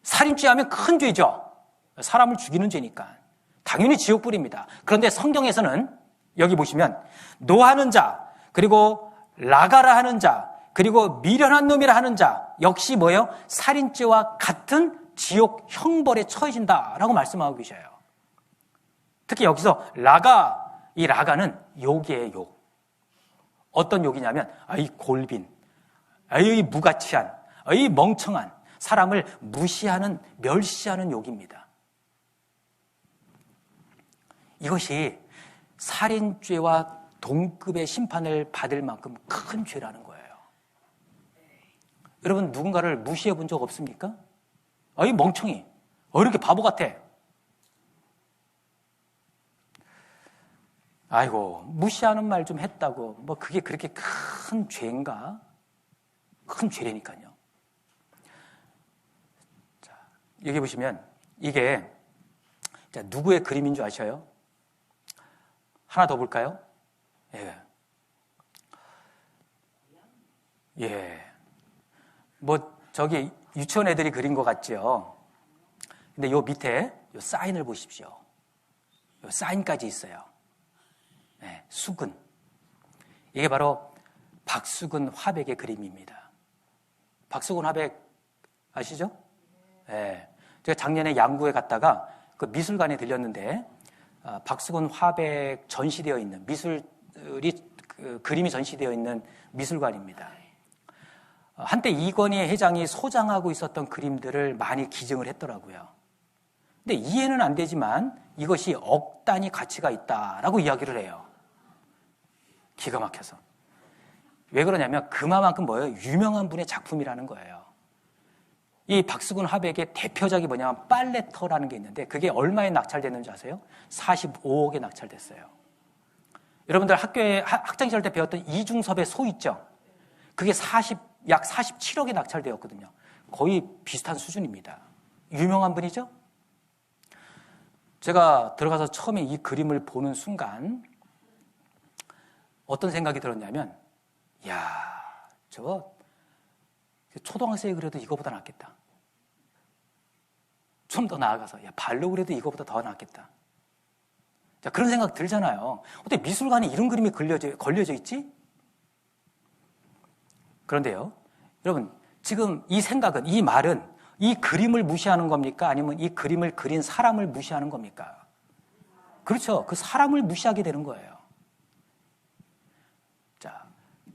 살인죄 하면 큰 죄죠. 사람을 죽이는 죄니까 당연히 지옥불입니다. 그런데 성경에서는 여기 보시면 노하는 자, 그리고 나가라 하는 자, 그리고 미련한 놈이라 하는 자 역시 뭐예요? 살인죄와 같은 지옥 형벌에 처해진다라고 말씀하고 계셔요. 특히 여기서 이 라가는 욕이에요, 욕. 어떤 욕이냐면 이 골빈, 이 무가치한, 이 멍청한, 사람을 무시하는, 멸시하는 욕입니다. 이것이 살인죄와 동급의 심판을 받을 만큼 큰 죄라는 거예요. 여러분 누군가를 무시해 본 적 없습니까? 이 멍청이, 이렇게 바보 같아. 아이고, 무시하는 말 좀 했다고 뭐 그게 그렇게 큰 죄인가? 큰 죄라니까요. 자, 여기 보시면 이게 누구의 그림인 줄 아셔요? 하나 더 볼까요? 예. 뭐 저기 유치원 애들이 그린 것 같죠? 근데 요 밑에 요 사인을 보십시오. 요 사인까지 있어요. 네, 수근. 이게 바로 박수근 화백의 그림입니다. 박수근 화백 아시죠? 네. 제가 작년에 양구에 갔다가 그 미술관에 들렸는데 박수근 화백 전시되어 있는 그림이 전시되어 있는 미술관입니다. 한때 이건희 회장이 소장하고 있었던 그림들을 많이 기증을 했더라고요. 근데 이해는 안 되지만 이것이 억 단위 가치가 있다라고 이야기를 해요. 기가 막혀서. 왜 그러냐면 그만큼 뭐예요? 유명한 분의 작품이라는 거예요. 이 박수근 화백의 대표작이 뭐냐면 빨래터라는 게 있는데 그게 얼마에 낙찰됐는지 아세요? 45억에 낙찰됐어요. 여러분들 학교에 학창시절 때 배웠던 이중섭의 소 있죠? 그게 약 47억에 낙찰되었거든요. 거의 비슷한 수준입니다. 유명한 분이죠? 제가 들어가서 처음에 이 그림을 보는 순간 어떤 생각이 들었냐면 저거 초등학생이 그래도 이거보다 낫겠다. 좀 더 나아가서 발로 그래도 이거보다 더 낫겠다. 자, 그런 생각 들잖아요. 어떻게 미술관에 이런 그림이 걸려져 있지? 그런데요, 여러분, 지금 이 생각은, 이 말은 이 그림을 무시하는 겁니까? 아니면 이 그림을 그린 사람을 무시하는 겁니까? 그렇죠. 그 사람을 무시하게 되는 거예요. 자,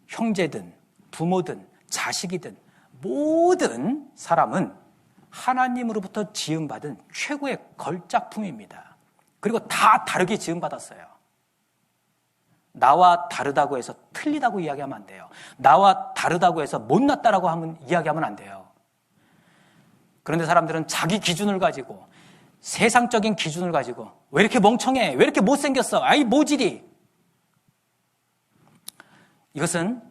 형제든, 부모든, 자식이든, 모든 사람은 하나님으로부터 지음받은 최고의 걸작품입니다. 그리고 다 다르게 지음받았어요. 나와 다르다고 해서 틀리다고 이야기하면 안 돼요. 나와 다르다고 해서 못났다라고 이야기하면 안 돼요. 그런데 사람들은 자기 기준을 가지고 세상적인 기준을 가지고 왜 이렇게 멍청해? 왜 이렇게 못생겼어? 모질이. 이것은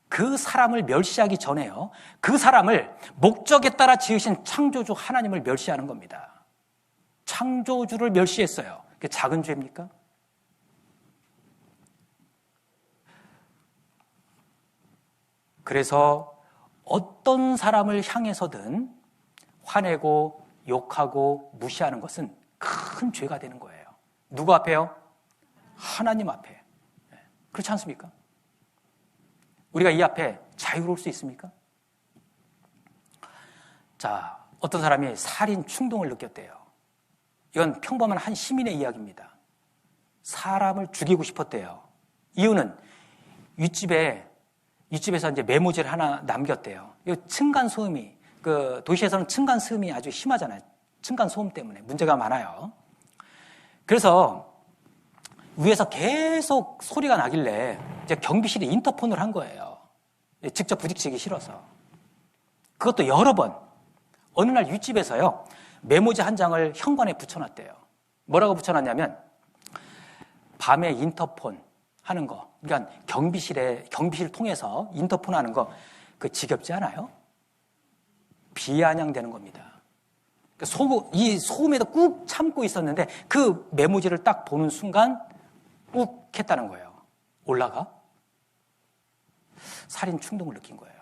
그 사람을 멸시하기 전에요. 그 사람을 목적에 따라 지으신 창조주 하나님을 멸시하는 겁니다. 창조주를 멸시했어요. 그게 작은 죄입니까? 그래서 어떤 사람을 향해서든 화내고 욕하고 무시하는 것은 큰 죄가 되는 거예요. 누구 앞에요? 하나님 앞에. 그렇지 않습니까? 우리가 이 앞에 자유로울 수 있습니까? 자, 어떤 사람이 살인 충동을 느꼈대요. 이건 평범한 한 시민의 이야기입니다. 사람을 죽이고 싶었대요. 이유는 윗집에서 이제 메모지를 하나 남겼대요. 이 층간 소음이, 도시에서는 층간 소음이 아주 심하잖아요. 층간 소음 때문에 문제가 많아요. 그래서 위에서 계속 소리가 나길래 이제 경비실에 인터폰을 한 거예요. 직접 부딪히기 싫어서. 그것도 여러 번. 어느 날 윗집에서요, 메모지 한 장을 현관에 붙여놨대요. 뭐라고 붙여놨냐면, 밤에 인터폰 하는 거, 그러니까 경비실 통해서 인터폰 하는 거, 그 지겹지 않아요? 비아냥되는 겁니다. 이 소음에도 꾹 참고 있었는데 그 메모지를 딱 보는 순간 욱 했다는 거예요. 올라가? 살인 충동을 느낀 거예요.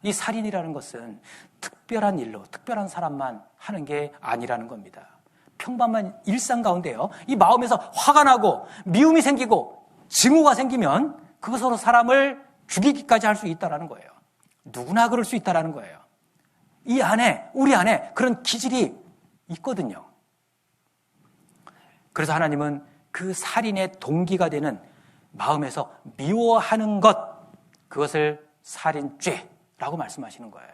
이 살인이라는 것은 특별한 일로, 특별한 사람만 하는 게 아니라는 겁니다. 평범한 일상 가운데요, 이 마음에서 화가 나고 미움이 생기고 증오가 생기면 그것으로 사람을 죽이기까지 할 수 있다는 거예요. 누구나 그럴 수 있다는 거예요. 이 안에, 우리 안에 그런 기질이 있거든요. 그래서 하나님은 그 살인의 동기가 되는 마음에서 미워하는 것, 그것을 살인죄라고 말씀하시는 거예요.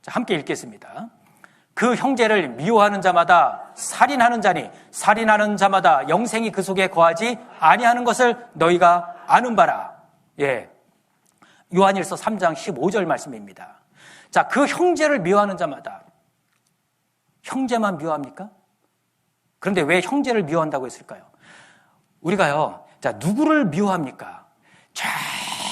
자, 함께 읽겠습니다. 그 형제를 미워하는 자마다 살인하는 자니 살인하는 자마다 영생이 그 속에 거하지 아니하는 것을 너희가 아는 바라. 예, 요한일서 3장 15절 말씀입니다. 자, 그 형제를 미워하는 자마다, 형제만 미워합니까? 그런데 왜 형제를 미워한다고 했을까요? 우리가요, 자, 누구를 미워합니까? 저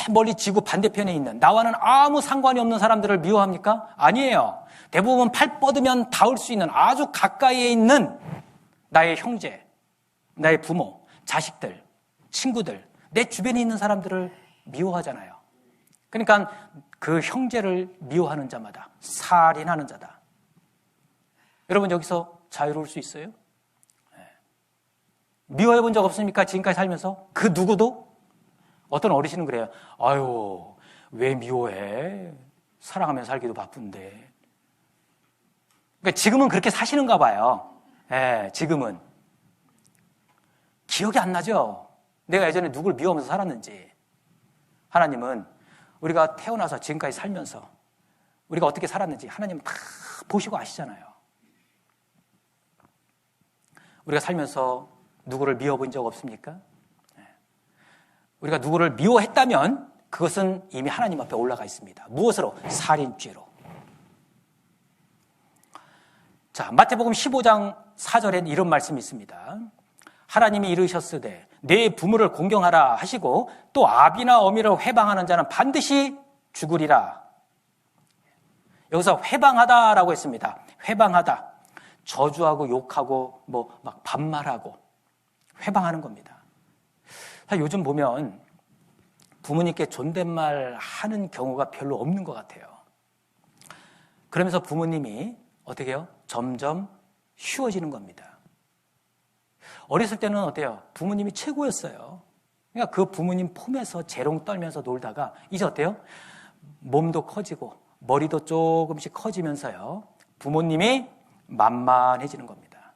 멀리 지구 반대편에 있는 나와는 아무 상관이 없는 사람들을 미워합니까? 아니에요. 대부분 팔 뻗으면 닿을 수 있는 아주 가까이에 있는 나의 형제, 나의 부모, 자식들, 친구들, 내 주변에 있는 사람들을 미워하잖아요. 그러니까 그 형제를 미워하는 자마다 살인하는 자다. 여러분, 여기서 자유로울 수 있어요? 미워해 본 적 없습니까? 지금까지 살면서? 그 누구도? 어떤 어르신은 그래요. 아유, 왜 미워해? 사랑하면서 살기도 바쁜데. 그러니까 지금은 그렇게 사시는가 봐요. 지금은. 기억이 안 나죠? 내가 예전에 누굴 미워하면서 살았는지. 하나님은 우리가 태어나서 지금까지 살면서 우리가 어떻게 살았는지 하나님은 다 보시고 아시잖아요. 우리가 살면서 누구를 미워본 적 없습니까? 우리가 누구를 미워했다면 그것은 이미 하나님 앞에 올라가 있습니다. 무엇으로? 살인죄로. 자, 마태복음 15장 4절엔 이런 말씀이 있습니다. 하나님이 이르셨으되 내 부모를 공경하라 하시고 또 아비나 어미를 회방하는 자는 반드시 죽으리라. 여기서 회방하다라고 했습니다. 회방하다. 저주하고 욕하고 막 반말하고 회방하는 겁니다. 요즘 보면 부모님께 존댓말 하는 경우가 별로 없는 것 같아요. 그러면서 부모님이 어떻게 해요? 점점 쉬워지는 겁니다. 어렸을 때는 어때요? 부모님이 최고였어요. 그러니까 그 부모님 품에서 재롱 떨면서 놀다가 이제 어때요? 몸도 커지고 머리도 조금씩 커지면서요, 부모님이 만만해지는 겁니다.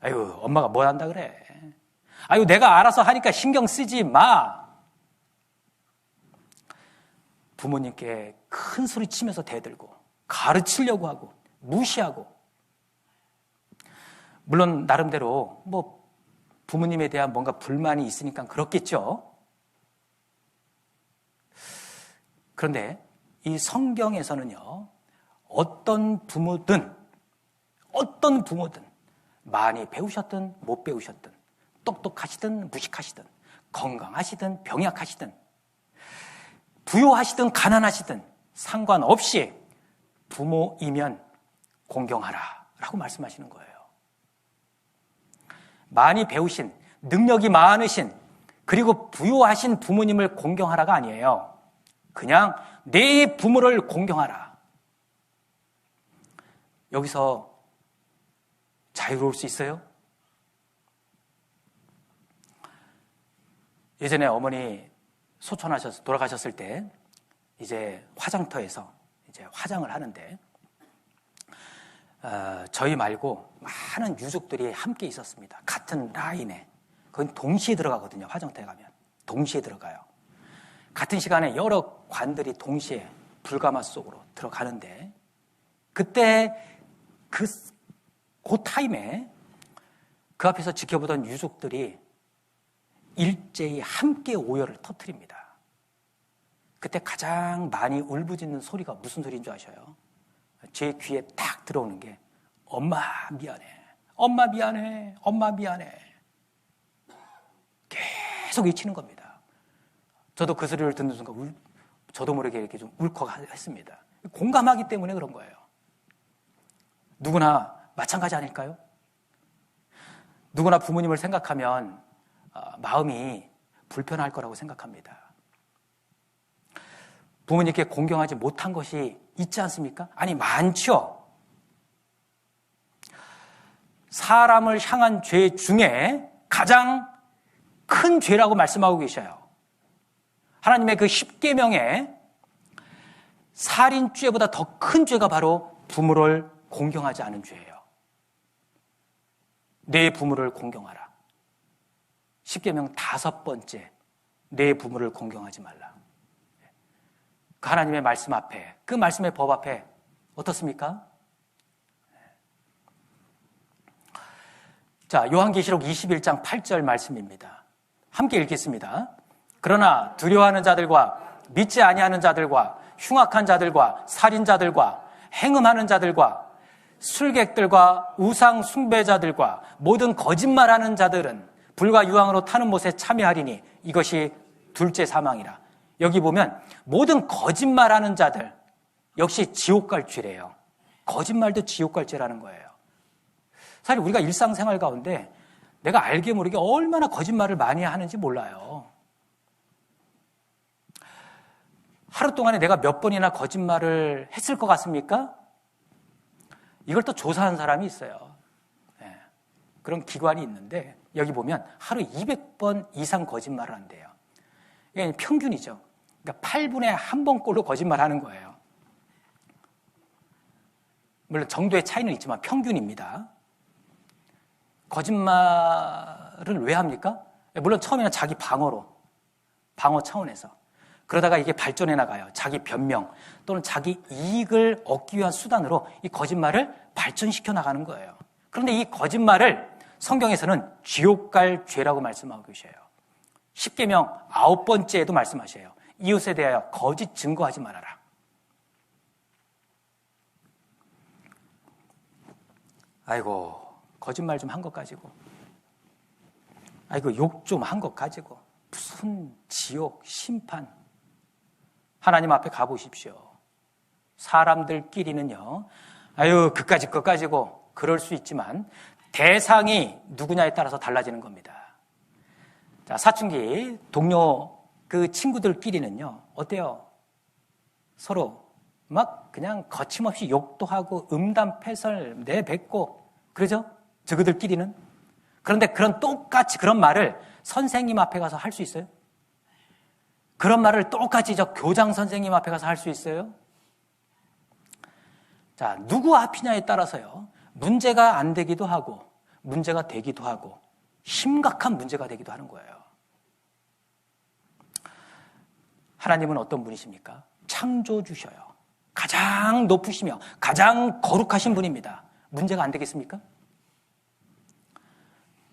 아유, 엄마가 뭘 한다 그래. 아유, 내가 알아서 하니까 신경 쓰지 마. 부모님께 큰 소리 치면서 대들고 가르치려고 하고 무시하고, 물론 나름대로 부모님에 대한 뭔가 불만이 있으니까 그렇겠죠. 그런데 이 성경에서는요, 어떤 부모든 많이 배우셨든 못 배우셨든, 똑똑하시든 무식하시든, 건강하시든 병약하시든, 부유하시든 가난하시든 상관없이 부모이면 공경하라 라고 말씀하시는 거예요. 많이 배우신, 능력이 많으신, 그리고 부유하신 부모님을 공경하라가 아니에요. 그냥 내 부모를 공경하라. 여기서 자유로울 수 있어요? 예전에 어머니 소천하셔서 돌아가셨을 때 이제 화장터에서 이제 화장을 하는데 저희 말고 많은 유족들이 함께 있었습니다. 같은 라인에. 그건 동시에 들어가거든요. 화장터에 가면. 동시에 들어가요. 같은 시간에 여러 관들이 동시에 불가마 속으로 들어가는데 그때 그 타임에 그 앞에서 지켜보던 유족들이 일제히 함께 오열을 터뜨립니다. 그때 가장 많이 울부짖는 소리가 무슨 소리인 줄 아셔요? 제 귀에 딱 들어오는 게 엄마 미안해, 엄마 미안해, 엄마 미안해. 계속 외치는 겁니다. 저도 그 소리를 듣는 순간 저도 모르게 이렇게 좀 울컥했습니다. 공감하기 때문에 그런 거예요. 누구나 마찬가지 아닐까요? 누구나 부모님을 생각하면 마음이 불편할 거라고 생각합니다. 부모님께 공경하지 못한 것이 있지 않습니까? 아니, 많죠. 사람을 향한 죄 중에 가장 큰 죄라고 말씀하고 계셔요. 하나님의 그 십계명에 살인죄보다 더 큰 죄가 바로 부모를 공경하지 않은 죄예요. 내 부모를 공경하라. 십계명 5번째, 내 부모를 공경하지 말라. 그 하나님의 말씀 앞에, 그 말씀의 법 앞에 어떻습니까? 자, 요한계시록 21장 8절 말씀입니다. 함께 읽겠습니다. 그러나 두려워하는 자들과 믿지 아니하는 자들과 흉악한 자들과 살인자들과 행음하는 자들과 술객들과 우상 숭배자들과 모든 거짓말하는 자들은 불과 유황으로 타는 못에 참여하리니 이것이 둘째 사망이라. 여기 보면 모든 거짓말하는 자들 역시 지옥 갈 죄래요. 거짓말도 지옥 갈 죄라는 거예요. 사실 우리가 일상생활 가운데 내가 알게 모르게 얼마나 거짓말을 많이 하는지 몰라요. 하루 동안에 내가 몇 번이나 거짓말을 했을 것 같습니까? 이걸 또 조사한 사람이 있어요. 네. 그런 기관이 있는데 여기 보면 하루 200번 이상 거짓말을 한대요. 이게 평균이죠. 그러니까 8분에 1번꼴로 거짓말하는 거예요. 물론 정도의 차이는 있지만 평균입니다. 거짓말을 왜 합니까? 물론 처음에는 자기 방어 차원에서. 그러다가 이게 발전해 나가요. 자기 변명 또는 자기 이익을 얻기 위한 수단으로 이 거짓말을 발전시켜 나가는 거예요. 그런데 이 거짓말을 성경에서는 지옥 갈 죄라고 말씀하고 계셔요. 십계명 9번째에도 말씀하셔요. 이웃에 대하여 거짓 증거하지 말아라. 아이고, 거짓말 좀 한 것 가지고, 아이고, 욕 좀 한 것 가지고 무슨 지옥, 심판. 하나님 앞에 가보십시오. 사람들끼리는요, 아유, 그까짓 것 가지고 그럴 수 있지만 대상이 누구냐에 따라서 달라지는 겁니다. 자, 사춘기 동료 그 친구들끼리는요, 어때요? 서로 막 그냥 거침없이 욕도 하고 음담패설 내뱉고 그러죠? 저그들끼리는. 그런데 똑같이 그런 말을 선생님 앞에 가서 할 수 있어요? 그런 말을 똑같이 저 교장 선생님 앞에 가서 할 수 있어요? 자, 누구 앞이냐에 따라서요, 문제가 안 되기도 하고 문제가 되기도 하고 심각한 문제가 되기도 하는 거예요. 하나님은 어떤 분이십니까? 창조주셔요. 가장 높으시며 가장 거룩하신 분입니다. 문제가 안 되겠습니까?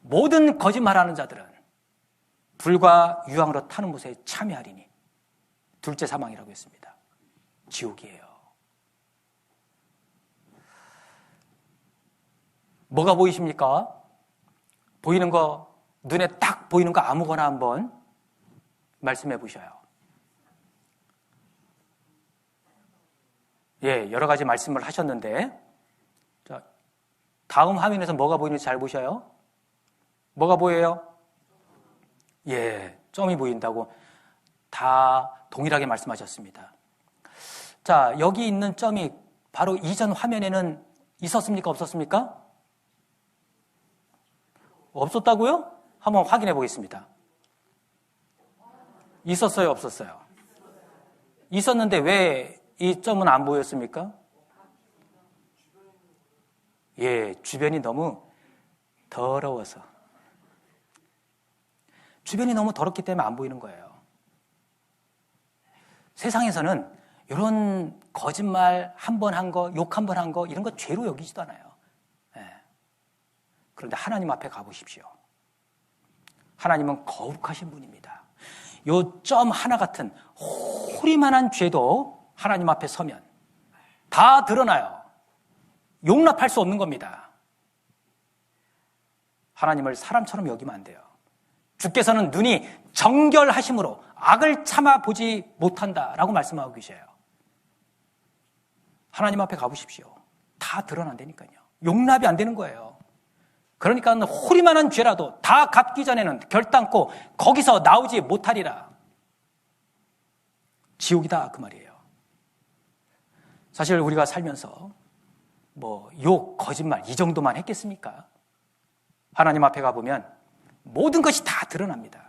모든 거짓말하는 자들은 불과 유황으로 타는 못에 참여하리니 둘째 사망이라고 했습니다. 지옥이에요. 뭐가 보이십니까? 보이는 거, 눈에 딱 보이는 거 아무거나 한번 말씀해 보셔요. 예, 여러 가지 말씀을 하셨는데, 자, 다음 화면에서 뭐가 보이는지 잘 보셔요. 뭐가 보여요? 예, 점이 보인다고 다 동일하게 말씀하셨습니다. 자, 여기 있는 점이 바로 이전 화면에는 있었습니까? 없었습니까? 없었다고요? 한번 확인해 보겠습니다. 있었어요? 없었어요? 있었는데 왜 이 점은 안 보였습니까? 예, 주변이 너무 더러워서. 주변이 너무 더럽기 때문에 안 보이는 거예요. 세상에서는 이런 거짓말 한 번 한 거, 욕 한 번 한 거 이런 거 죄로 여기지도 않아요. 그런데 하나님 앞에 가보십시오. 하나님은 거룩하신 분입니다. 요 점 하나 같은 호리만한 죄도 하나님 앞에 서면 다 드러나요. 용납할 수 없는 겁니다. 하나님을 사람처럼 여기면 안 돼요. 주께서는 눈이 정결하심으로 악을 참아보지 못한다라고 말씀하고 계셔요. 하나님 앞에 가보십시오. 다 드러난다니까요. 용납이 안 되는 거예요. 그러니까 호리만한 죄라도 다 갚기 전에는 결단코 거기서 나오지 못하리라. 지옥이다 그 말이에요. 사실 우리가 살면서 욕, 거짓말 이 정도만 했겠습니까? 하나님 앞에 가보면 모든 것이 다 드러납니다.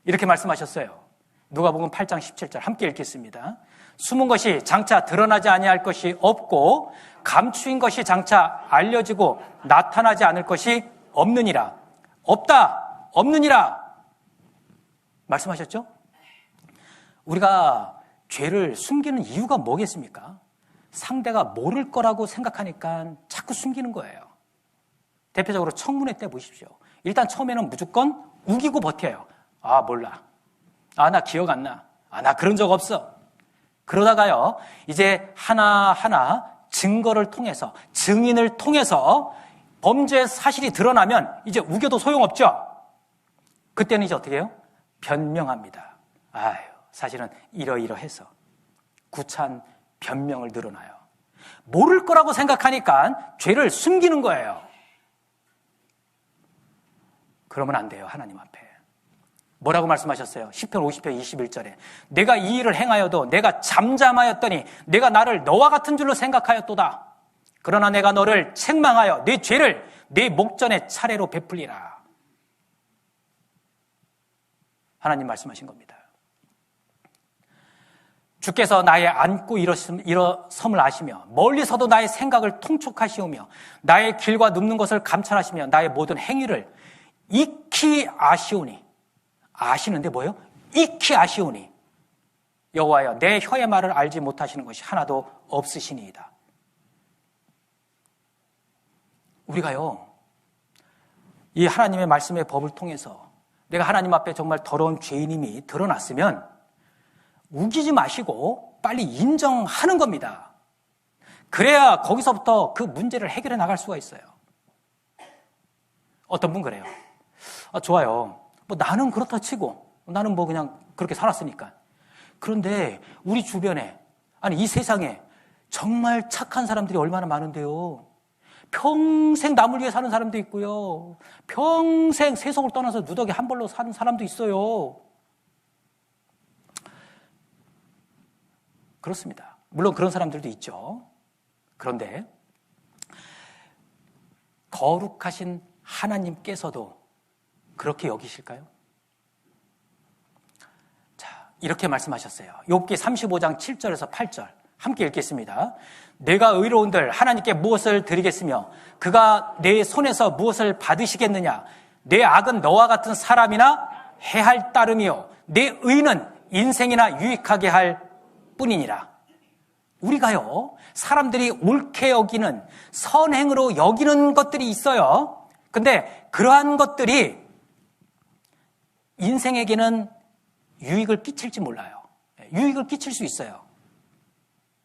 이렇게 말씀하셨어요. 누가복음 8장 17절 함께 읽겠습니다. 숨은 것이 장차 드러나지 아니할 것이 없고 감추인 것이 장차 알려지고 나타나지 않을 것이 없느니라. 없다, 없느니라 말씀하셨죠? 우리가 죄를 숨기는 이유가 뭐겠습니까? 상대가 모를 거라고 생각하니까 자꾸 숨기는 거예요. 대표적으로 청문회 때 보십시오. 일단 처음에는 무조건 우기고 버텨요. 아, 몰라. 아, 나 기억 안 나. 아, 나 그런 적 없어. 그러다가요, 이제 하나하나 증거를 통해서, 증인을 통해서 범죄 사실이 드러나면 이제 우겨도 소용없죠? 그때는 이제 어떻게 해요? 변명합니다. 아유, 사실은 이러이러해서. 구차한 변명을 늘어나요. 모를 거라고 생각하니까 죄를 숨기는 거예요. 그러면 안 돼요, 하나님 앞에. 뭐라고 말씀하셨어요? 시편 50편 21절에 내가 이 일을 행하여도 내가 잠잠하였더니 내가 나를 너와 같은 줄로 생각하였도다. 그러나 내가 너를 책망하여 네 죄를 네 목전에 차례로 베풀리라. 하나님 말씀하신 겁니다. 주께서 나의 앉고 일어섬을 아시며 멀리서도 나의 생각을 통촉하시오며 나의 길과 눕는 것을 감찰하시며 나의 모든 행위를 익히 아시오니. 아시는데 뭐예요? 익히 아시오니 여호와여 내 혀의 말을 알지 못하시는 것이 하나도 없으시니이다. 우리가요, 이 하나님의 말씀의 법을 통해서 내가 하나님 앞에 정말 더러운 죄인임이 드러났으면 우기지 마시고 빨리 인정하는 겁니다. 그래야 거기서부터 그 문제를 해결해 나갈 수가 있어요. 어떤 분 그래요. 아, 좋아요. 나는 그렇다 치고 나는 그냥 그렇게 살았으니까. 그런데 우리 주변에, 아니 이 세상에 정말 착한 사람들이 얼마나 많은데요. 평생 남을 위해 사는 사람도 있고요. 평생 세속을 떠나서 누더기 한 벌로 사는 사람도 있어요. 그렇습니다. 물론 그런 사람들도 있죠. 그런데 거룩하신 하나님께서도 그렇게 여기실까요? 자, 이렇게 말씀하셨어요. 욥기 35장 7절에서 8절 함께 읽겠습니다. 내가 의로운들 하나님께 무엇을 드리겠으며 그가 내 손에서 무엇을 받으시겠느냐? 내 악은 너와 같은 사람이나 해할 따름이요 내 의는 인생이나 유익하게 할 뿐이니라. 우리가요, 사람들이 옳게 여기는 선행으로 여기는 것들이 있어요. 근데 그러한 것들이 인생에게는 유익을 끼칠지 몰라요. 유익을 끼칠 수 있어요.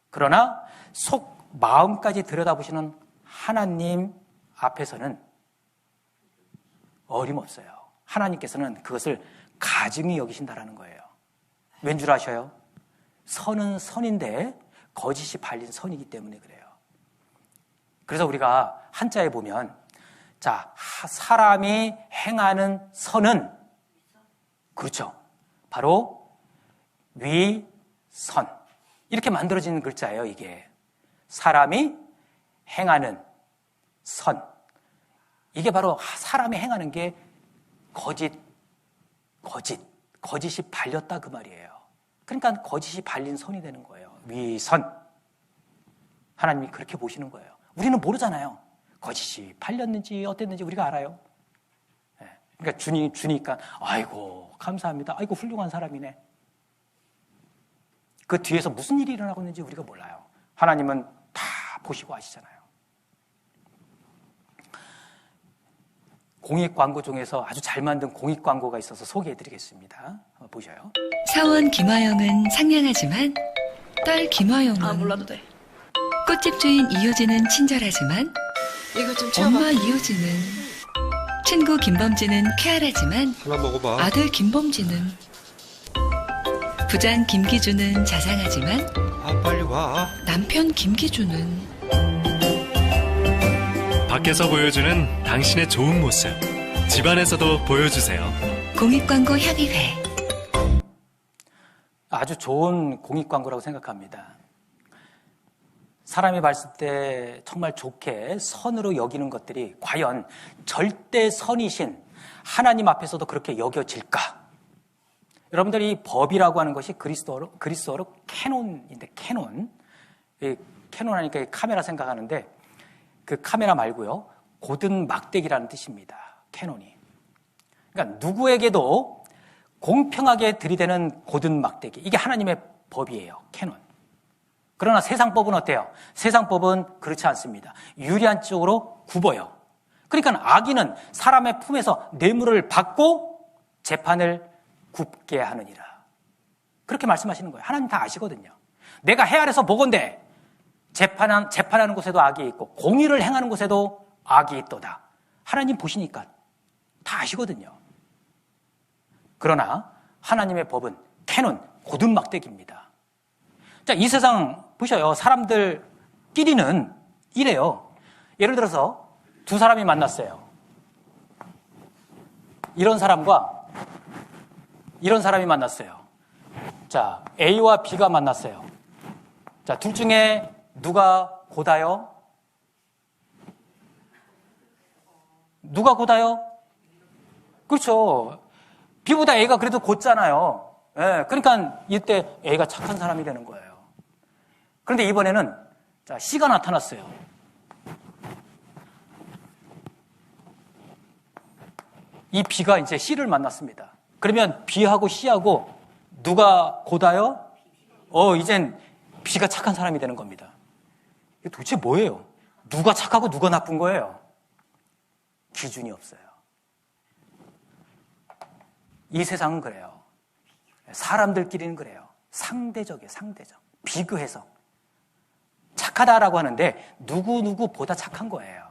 그러나 속 마음까지 들여다보시는 하나님 앞에서는 어림없어요. 하나님께서는 그것을 가증히 여기신다라는 거예요. 왠 줄 아셔요? 선은 선인데 거짓이 발린 선이기 때문에 그래요. 그래서 우리가 한자에 보면 자, 사람이 행하는 선은 그렇죠. 바로 위선. 이렇게 만들어지는 글자예요, 이게. 사람이 행하는 선. 이게 바로 사람이 행하는 게 거짓이 발렸다 그 말이에요. 그러니까 거짓이 발린 선이 되는 거예요. 위선. 하나님이 그렇게 보시는 거예요. 우리는 모르잖아요. 거짓이 발렸는지 어땠는지 우리가 알아요. 그러니까 주니까 아이고 감사합니다. 아이고 훌륭한 사람이네. 그 뒤에서 무슨 일이 일어나고 있는지 우리가 몰라요. 하나님은 다 보시고 아시잖아요. 공익 광고 중에서 아주 잘 만든 공익 광고가 있어서 소개해드리겠습니다. 한번 보셔요. 사원 김화영은 상냥하지만 딸 김화영은 몰라도 돼. 꽃집 주인 이효진은 친절하지만 이거 좀 채워봐. 엄마 이효진은, 친구 김범진은 쾌활하지만 하나 먹어봐. 아들 김범진은, 부장 김기주는 자상하지만 아, 빨리 와. 남편 김기주는 밖에서 보여주는 당신의 좋은 모습, 집안에서도 보여주세요. 공익광고 협의회. 아주 좋은 공익 광고라고 생각합니다. 사람이 봤을 때 정말 좋게 선으로 여기는 것들이 과연 절대 선이신 하나님 앞에서도 그렇게 여겨질까? 여러분들이 이 법이라고 하는 것이 그리스어로 캐논인데, 캐논. 캐논 하니까 카메라 생각하는데 그 카메라 말고요. 고든 막대기라는 뜻입니다. 캐논이. 그러니까 누구에게도 공평하게 들이대는 고든 막대기. 이게 하나님의 법이에요. 캐논. 그러나 세상 법은 어때요? 세상 법은 그렇지 않습니다. 유리한 쪽으로 굽어요. 그러니까 악인은 사람의 품에서 뇌물을 받고 재판을 굽게 하느니라. 그렇게 말씀하시는 거예요. 하나님 다 아시거든요. 내가 해 아래서 보건대 재판하는 곳에도 악이 있고 공의를 행하는 곳에도 악이 있도다. 하나님 보시니까 다 아시거든요. 그러나 하나님의 법은 캐논, 고든 막대기입니다. 자, 이 세상 보셔요. 사람들끼리는 이래요. 예를 들어서 두 사람이 만났어요. 이런 사람과 이런 사람이 만났어요. 자, A와 B가 만났어요. 자, 둘 중에 누가 고다요? 누가 고다요? 그렇죠. B보다 A가 그래도 곧잖아요. 예, 그러니까 이때 A가 착한 사람이 되는 거예요. 그런데 이번에는 자, C가 나타났어요. 이 B가 이제 C를 만났습니다. 그러면 B하고 C하고 누가 고다요? 이젠 B가 착한 사람이 되는 겁니다. 이게 도대체 뭐예요? 누가 착하고 누가 나쁜 거예요? 기준이 없어요. 이 세상은 그래요. 사람들끼리는 그래요. 상대적이에요. 상대적. 비교해서. 착하다라고 하는데 누구보다 착한 거예요.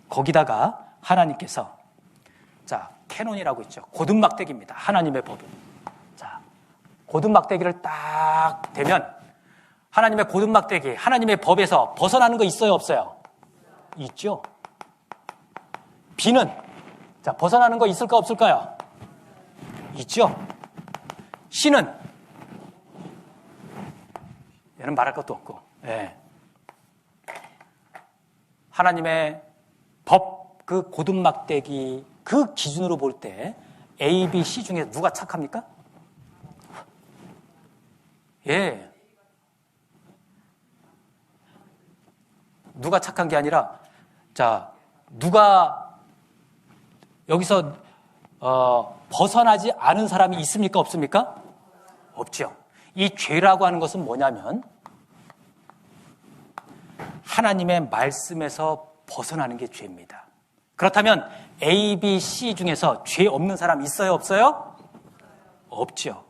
거기다가 하나님께서 자, 캐논이라고 있죠. 고든 막대기입니다. 하나님의 법은. 자, 고든 막대기를 딱 대면 하나님의 고든 막대기, 하나님의 법에서 벗어나는 거 있어요, 없어요? 있죠. B는 자, 벗어나는 거 있을까 없을까요? 있죠. C는 얘는 말할 것도 없고, 예. 하나님의 법, 그 고든 막대기, 그 기준으로 볼 때 A, B, C 중에 누가 착합니까? 예. 누가 착한 게 아니라, 자, 누가 여기서 벗어나지 않은 사람이 있습니까? 없습니까? 없죠. 이 죄라고 하는 것은 뭐냐면 하나님의 말씀에서 벗어나는 게 죄입니다. 그렇다면 A, B, C 중에서 죄 없는 사람 있어요? 없어요? 없죠.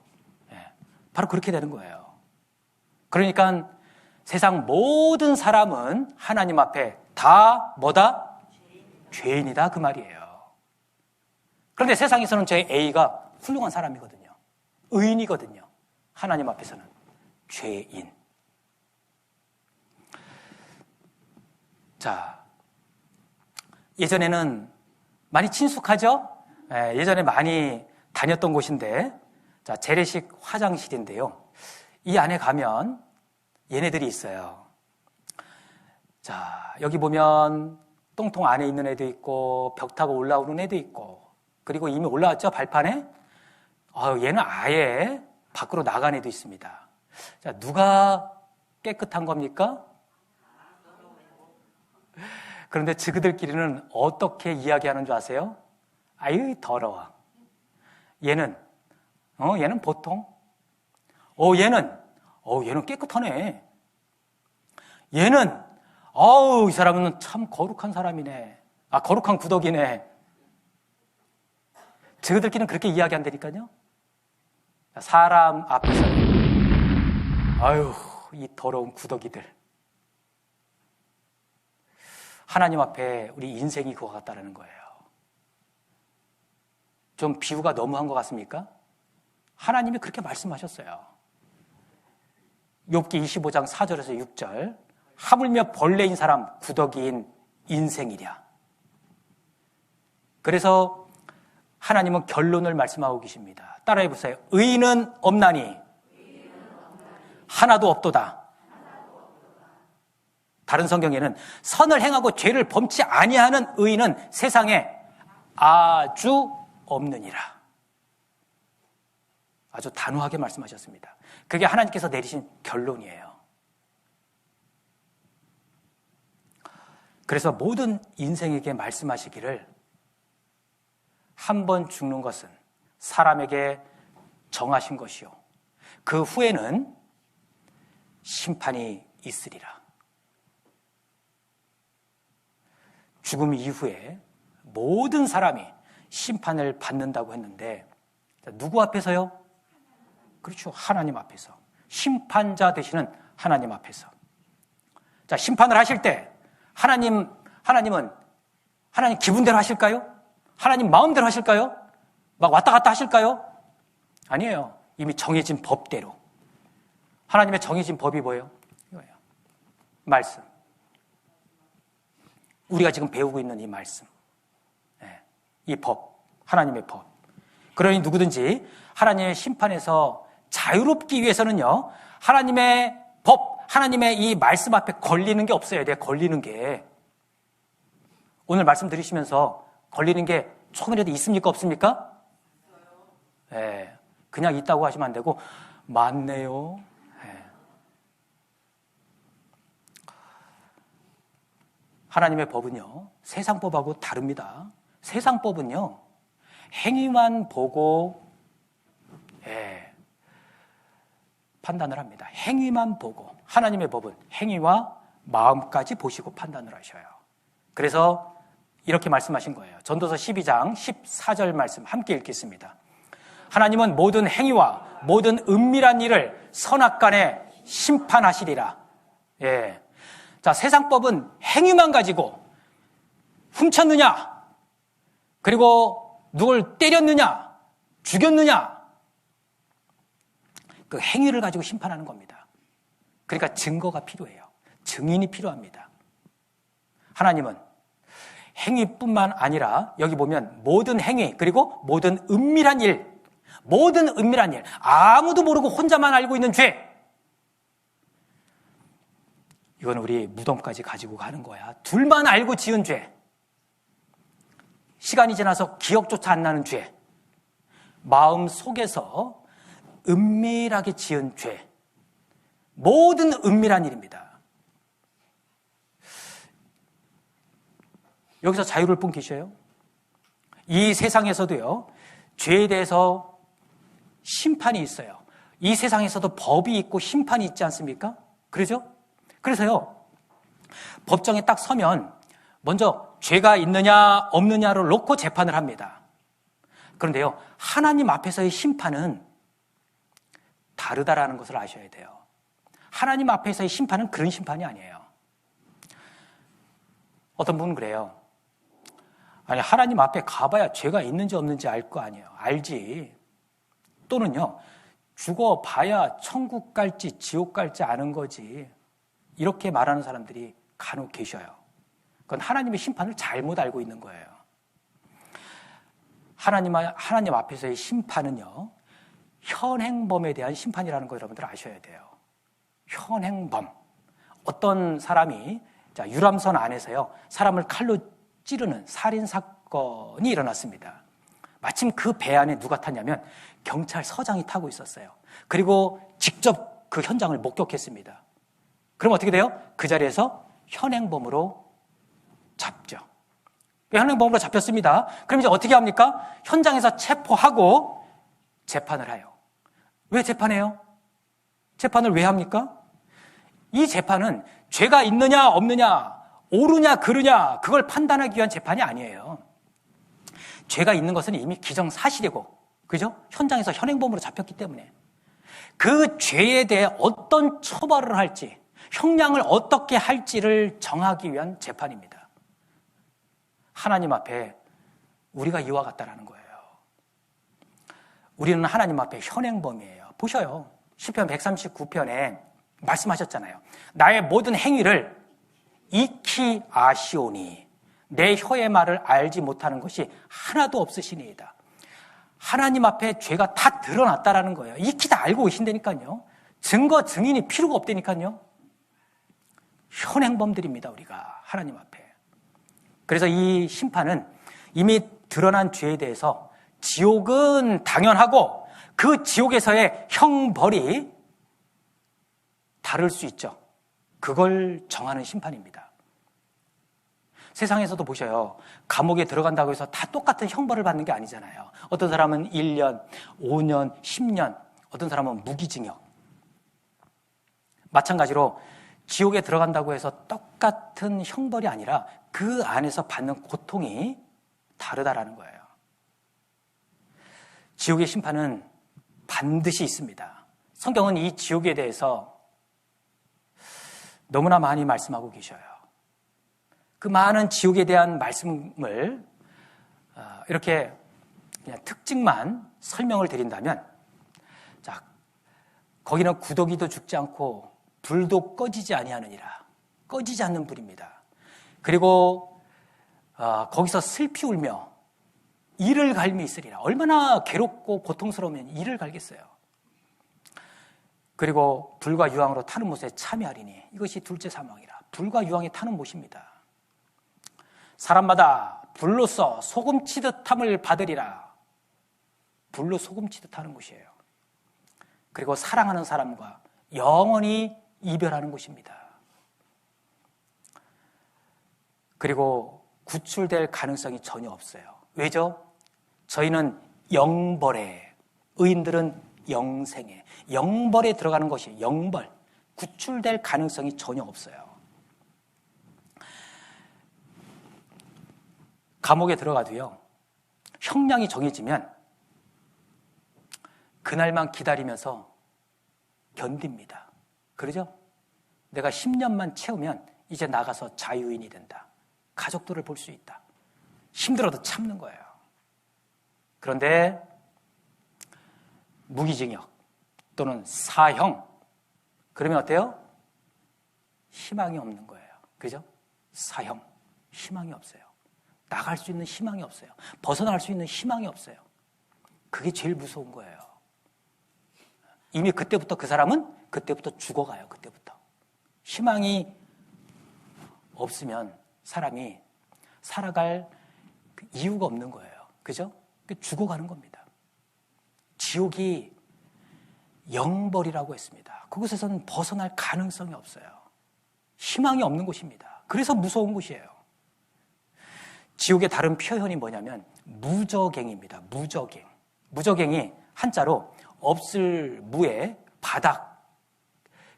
예. 바로 그렇게 되는 거예요. 그러니까 세상 모든 사람은 하나님 앞에 다 뭐다? 죄인이다 그 말이에요. 그런데 세상에서는 제 A가 훌륭한 사람이거든요. 의인이거든요. 하나님 앞에서는 죄인. 자, 예전에는 많이 친숙하죠? 예전에 많이 다녔던 곳인데, 자, 재래식 화장실인데요. 이 안에 가면 얘네들이 있어요. 자, 여기 보면 똥통 안에 있는 애도 있고 벽 타고 올라오는 애도 있고, 그리고 이미 올라왔죠, 발판에? 얘는 아예 밖으로 나간 애도 있습니다. 자, 누가 깨끗한 겁니까? 그런데 그들끼리는 어떻게 이야기하는 줄 아세요? 아유, 더러워. 얘는 보통. 얘는 깨끗하네. 얘는, 이 사람은 참 거룩한 사람이네. 거룩한 구덕이네. 저들끼리는 그렇게 이야기한다니까요. 사람 앞에서, 이 더러운 구덕이들. 하나님 앞에 우리 인생이 그와 같다라는 거예요. 좀 비유가 너무한 것 같습니까? 하나님이 그렇게 말씀하셨어요. 욥기 25장 4절에서 6절. 하물며 벌레인 사람 구더기인 인생이랴. 그래서 하나님은 결론을 말씀하고 계십니다. 따라해 보세요. 의인은 없나니 하나도 없도다. 다른 성경에는 선을 행하고 죄를 범치 아니하는 의인은 세상에 아주 없느니라. 아주 단호하게 말씀하셨습니다. 그게 하나님께서 내리신 결론이에요. 그래서 모든 인생에게 말씀하시기를 한 번 죽는 것은 사람에게 정하신 것이요. 그 후에는 심판이 있으리라. 죽음 이후에 모든 사람이 심판을 받는다고 했는데 누구 앞에서요? 그렇죠. 하나님 앞에서. 심판자 되시는 하나님 앞에서. 자, 심판을 하실 때 하나님은 하나님 기분대로 하실까요? 하나님 마음대로 하실까요? 막 왔다 갔다 하실까요? 아니에요. 이미 정해진 법대로. 하나님의 정해진 법이 뭐예요? 이거예요. 말씀. 우리가 지금 배우고 있는 이 말씀. 이 법. 하나님의 법. 그러니 누구든지 하나님의 심판에서 자유롭기 위해서는요, 하나님의 법, 하나님의 이 말씀 앞에 걸리는 게 없어야 돼요. 걸리는 게. 오늘 말씀 들으시면서 걸리는 게 조금이라도 있습니까? 없습니까? 네, 그냥 있다고 하시면 안 되고, 맞네요. 네. 하나님의 법은요, 세상 법하고 다릅니다. 세상 법은요, 행위만 보고 판단을 합니다. 행위만 보고. 하나님의 법은 행위와 마음까지 보시고 판단을 하셔요. 그래서 이렇게 말씀하신 거예요. 전도서 12장 14절 말씀 함께 읽겠습니다. 하나님은 모든 행위와 모든 은밀한 일을 선악간에 심판하시리라. 자, 세상 법은 행위만 가지고 훔쳤느냐, 그리고 누굴 때렸느냐, 죽였느냐, 그 행위를 가지고 심판하는 겁니다. 그러니까 증거가 필요해요. 증인이 필요합니다. 하나님은 행위뿐만 아니라 여기 보면 모든 행위, 그리고 모든 은밀한 일, 아무도 모르고 혼자만 알고 있는 죄, 이건 우리 무덤까지 가지고 가는 거야. 둘만 알고 지은 죄, 시간이 지나서 기억조차 안 나는 죄, 마음 속에서 은밀하게 지은 죄, 모든 은밀한 일입니다. 여기서 자유를 뿜기셔요. 이 세상에서도요, 죄에 대해서 심판이 있어요. 이 세상에서도 법이 있고 심판이 있지 않습니까? 그러죠? 그래서요, 법정에 딱 서면 먼저 죄가 있느냐 없느냐를 놓고 재판을 합니다. 그런데요, 하나님 앞에서의 심판은 다르다라는 것을 아셔야 돼요. 하나님 앞에서의 심판은 그런 심판이 아니에요. 어떤 분은 그래요. 아니, 하나님 앞에 가봐야 죄가 있는지 없는지 알 거 아니에요. 알지. 또는요, 죽어봐야 천국 갈지 지옥 갈지 아는 거지. 이렇게 말하는 사람들이 간혹 계셔요. 그건 하나님의 심판을 잘못 알고 있는 거예요. 하나님 앞에서의 심판은요, 현행범에 대한 심판이라는 거 여러분들 아셔야 돼요. 현행범. 어떤 사람이 유람선 안에서요, 사람을 칼로 찌르는 살인 사건이 일어났습니다. 마침 그 배 안에 누가 탔냐면 경찰서장이 타고 있었어요. 그리고 직접 그 현장을 목격했습니다. 그럼 어떻게 돼요? 그 자리에서 현행범으로 잡죠. 현행범으로 잡혔습니다. 그럼 이제 어떻게 합니까? 현장에서 체포하고 재판을 해요. 왜 재판해요? 재판을 왜 합니까? 이 재판은 죄가 있느냐 없느냐, 옳으냐 그르냐, 그걸 판단하기 위한 재판이 아니에요. 죄가 있는 것은 이미 기정사실이고, 그죠? 현장에서 현행범으로 잡혔기 때문에 그 죄에 대해 어떤 처벌을 할지, 형량을 어떻게 할지를 정하기 위한 재판입니다. 하나님 앞에 우리가 이와 같다라는 거예요. 우리는 하나님 앞에 현행범이에요. 보셔요. 시편 139편에 말씀하셨잖아요. 나의 모든 행위를 익히 아시오니 내 혀의 말을 알지 못하는 것이 하나도 없으시니이다. 하나님 앞에 죄가 다 드러났다라는 거예요. 익히 다 알고 계신다니까요. 증거 증인이 필요가 없다니까요. 현행범들입니다, 우리가 하나님 앞에. 그래서 이 심판은 이미 드러난 죄에 대해서 지옥은 당연하고 그 지옥에서의 형벌이 다를 수 있죠. 그걸 정하는 심판입니다. 세상에서도 보셔요. 감옥에 들어간다고 해서 다 똑같은 형벌을 받는 게 아니잖아요. 어떤 사람은 1년, 5년, 10년, 어떤 사람은 무기징역. 마찬가지로 지옥에 들어간다고 해서 똑같은 형벌이 아니라 그 안에서 받는 고통이 다르다라는 거예요. 지옥의 심판은 반드시 있습니다. 성경은 이 지옥에 대해서 너무나 많이 말씀하고 계셔요. 그 많은 지옥에 대한 말씀을 이렇게 그냥 특징만 설명을 드린다면, 자, 거기는 구더기도 죽지 않고 불도 꺼지지 아니하느니라. 꺼지지 않는 불입니다. 그리고 거기서 슬피 울며 이를 갈미 있으리라. 얼마나 괴롭고 고통스러우면 이를 갈겠어요. 그리고 불과 유황으로 타는 못에 참여하리니 이것이 둘째 사망이라. 불과 유황에 타는 못입니다. 사람마다 불로써 소금치듯함을 받으리라. 불로 소금치듯하는 곳이에요. 그리고 사랑하는 사람과 영원히 이별하는 곳입니다. 그리고 구출될 가능성이 전혀 없어요. 왜죠? 저희는 영벌에, 의인들은 영생에, 영벌에 들어가는 것이 영벌, 구출될 가능성이 전혀 없어요. 감옥에 들어가도요, 형량이 정해지면 그날만 기다리면서 견딥니다. 그러죠? 내가 10년만 채우면 이제 나가서 자유인이 된다. 가족들을 볼 수 있다. 힘들어도 참는 거예요. 그런데 무기징역 또는 사형, 그러면 어때요? 희망이 없는 거예요. 그죠? 사형, 희망이 없어요. 나갈 수 있는 희망이 없어요. 벗어날 수 있는 희망이 없어요. 그게 제일 무서운 거예요. 이미 그때부터 그 사람은 그때부터 죽어가요. 그때부터. 희망이 없으면 사람이 살아갈 이유가 없는 거예요. 그죠? 죽어가는 겁니다. 지옥이 영벌이라고 했습니다. 그곳에서는 벗어날 가능성이 없어요. 희망이 없는 곳입니다. 그래서 무서운 곳이에요. 지옥의 다른 표현이 뭐냐면 무저갱입니다. 무저갱. 무저갱이 한자로 없을 무에 바닥,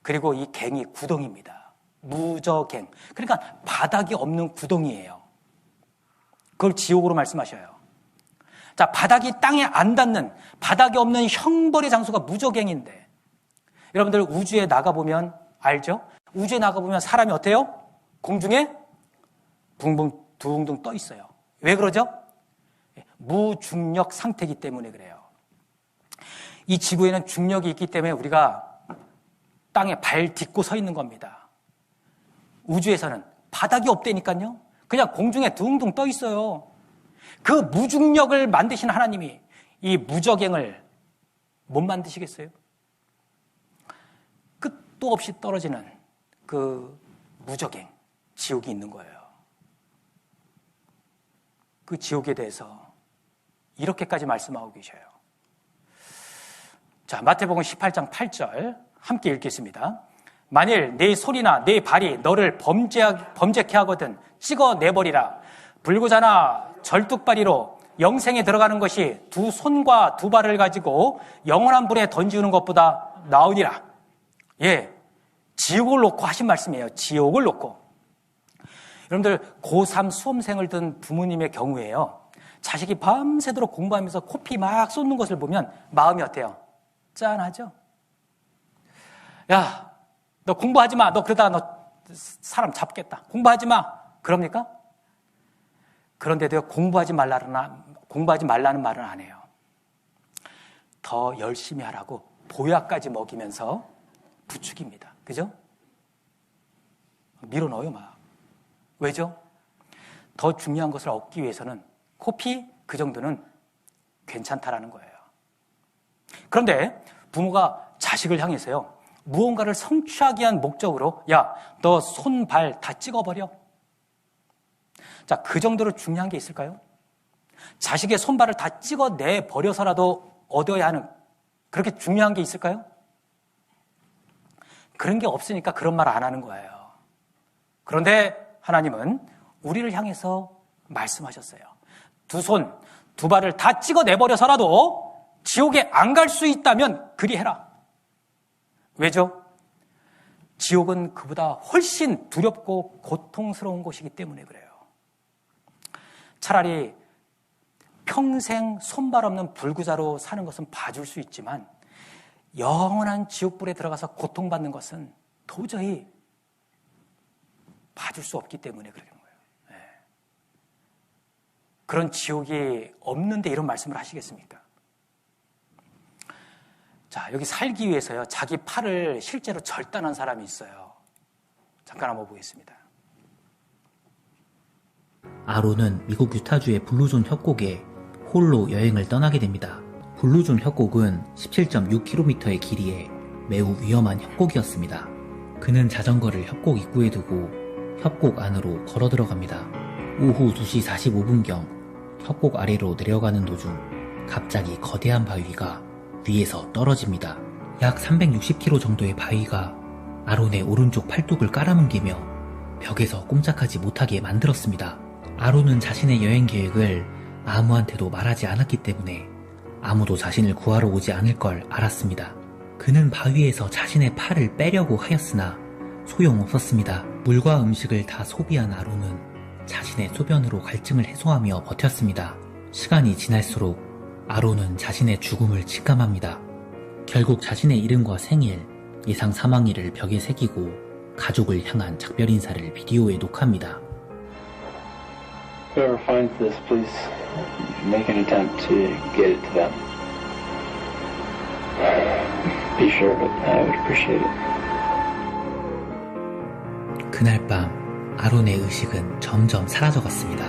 그리고 이 갱이 구덩이입니다. 무저갱. 그러니까 바닥이 없는 구덩이에요. 그걸 지옥으로 말씀하셔요. 자, 바닥이 땅에 안 닿는, 바닥이 없는 형벌의 장소가 무저갱인데, 여러분들 우주에 나가보면 알죠? 우주에 나가보면 사람이 어때요? 공중에 둥둥 떠 있어요. 왜 그러죠? 무중력 상태이기 때문에 그래요. 이 지구에는 중력이 있기 때문에 우리가 땅에 발 딛고 서 있는 겁니다. 우주에서는 바닥이 없다니까요. 그냥 공중에 둥둥 떠 있어요. 그 무중력을 만드신 하나님이 이 무저갱을 못 만드시겠어요? 끝도 없이 떨어지는 그 무저갱, 지옥이 있는 거예요. 그 지옥에 대해서 이렇게까지 말씀하고 계셔요. 자, 마태복음 18장 8절 함께 읽겠습니다. 만일 내 손이나 내 발이 너를 범죄케 하거든 찍어내버리라. 불구자나 절뚝발이로 영생에 들어가는 것이 두 손과 두 발을 가지고 영원한 불에 던지는 것보다 나으니라. 예, 지옥을 놓고 하신 말씀이에요. 지옥을 놓고. 여러분들 고3 수험생을 둔 부모님의 경우에요, 자식이 밤새도록 공부하면서 코피 막 쏟는 것을 보면 마음이 어때요? 짠하죠? 야, 너 공부하지 마. 너 그러다가 너 사람 잡겠다. 공부하지 마. 그럽니까? 그런데도 공부하지 말라는 말은 안 해요. 더 열심히 하라고 보약까지 먹이면서 부추깁니다. 그죠? 밀어넣어요, 막. 왜죠? 더 중요한 것을 얻기 위해서는 코피 그 정도는 괜찮다라는 거예요. 그런데 부모가 자식을 향해서요, 무언가를 성취하기 위한 목적으로 야, 너 손, 발 다 찍어버려. 자, 그 정도로 중요한 게 있을까요? 자식의 손발을 다 찍어내 버려서라도 얻어야 하는 그렇게 중요한 게 있을까요? 그런 게 없으니까 그런 말 안 하는 거예요. 그런데 하나님은 우리를 향해서 말씀하셨어요. 두 손, 두 발을 다 찍어내버려서라도 지옥에 안 갈 수 있다면 그리 해라. 왜죠? 지옥은 그보다 훨씬 두렵고 고통스러운 곳이기 때문에 그래요. 차라리 평생 손발 없는 불구자로 사는 것은 봐줄 수 있지만 영원한 지옥불에 들어가서 고통받는 것은 도저히 봐줄 수 없기 때문에 그러는 거예요. 네. 그런 지옥이 없는데 이런 말씀을 하시겠습니까? 자, 여기 살기 위해서요, 자기 팔을 실제로 절단한 사람이 있어요. 잠깐 한번 보겠습니다. 아론은 미국 유타주의 블루존 협곡에 홀로 여행을 떠나게 됩니다. 블루존 협곡은 17.6km의 길이에 매우 위험한 협곡이었습니다. 그는 자전거를 협곡 입구에 두고 협곡 안으로 걸어 들어갑니다. 오후 2시 45분경 협곡 아래로 내려가는 도중 갑자기 거대한 바위가 위에서 떨어집니다. 약 360km 정도의 바위가 아론의 오른쪽 팔뚝을 깔아뭉개며 벽에서 꼼짝하지 못하게 만들었습니다. 아론은 자신의 여행 계획을 아무한테도 말하지 않았기 때문에 아무도 자신을 구하러 오지 않을 걸 알았습니다. 그는 바위에서 자신의 팔을 빼려고 하였으나 소용없었습니다. 물과 음식을 다 소비한 아론은 자신의 소변으로 갈증을 해소하며 버텼습니다. 시간이 지날수록 아론은 자신의 죽음을 직감합니다. 결국 자신의 이름과 생일, 예상 사망일을 벽에 새기고 가족을 향한 작별 인사를 비디오에 녹화합니다. Whoever finds this, please make an attempt to get it to them. Be sure, but I would appreciate it. 그날 밤 아론의 의식은 점점 사라져갔습니다.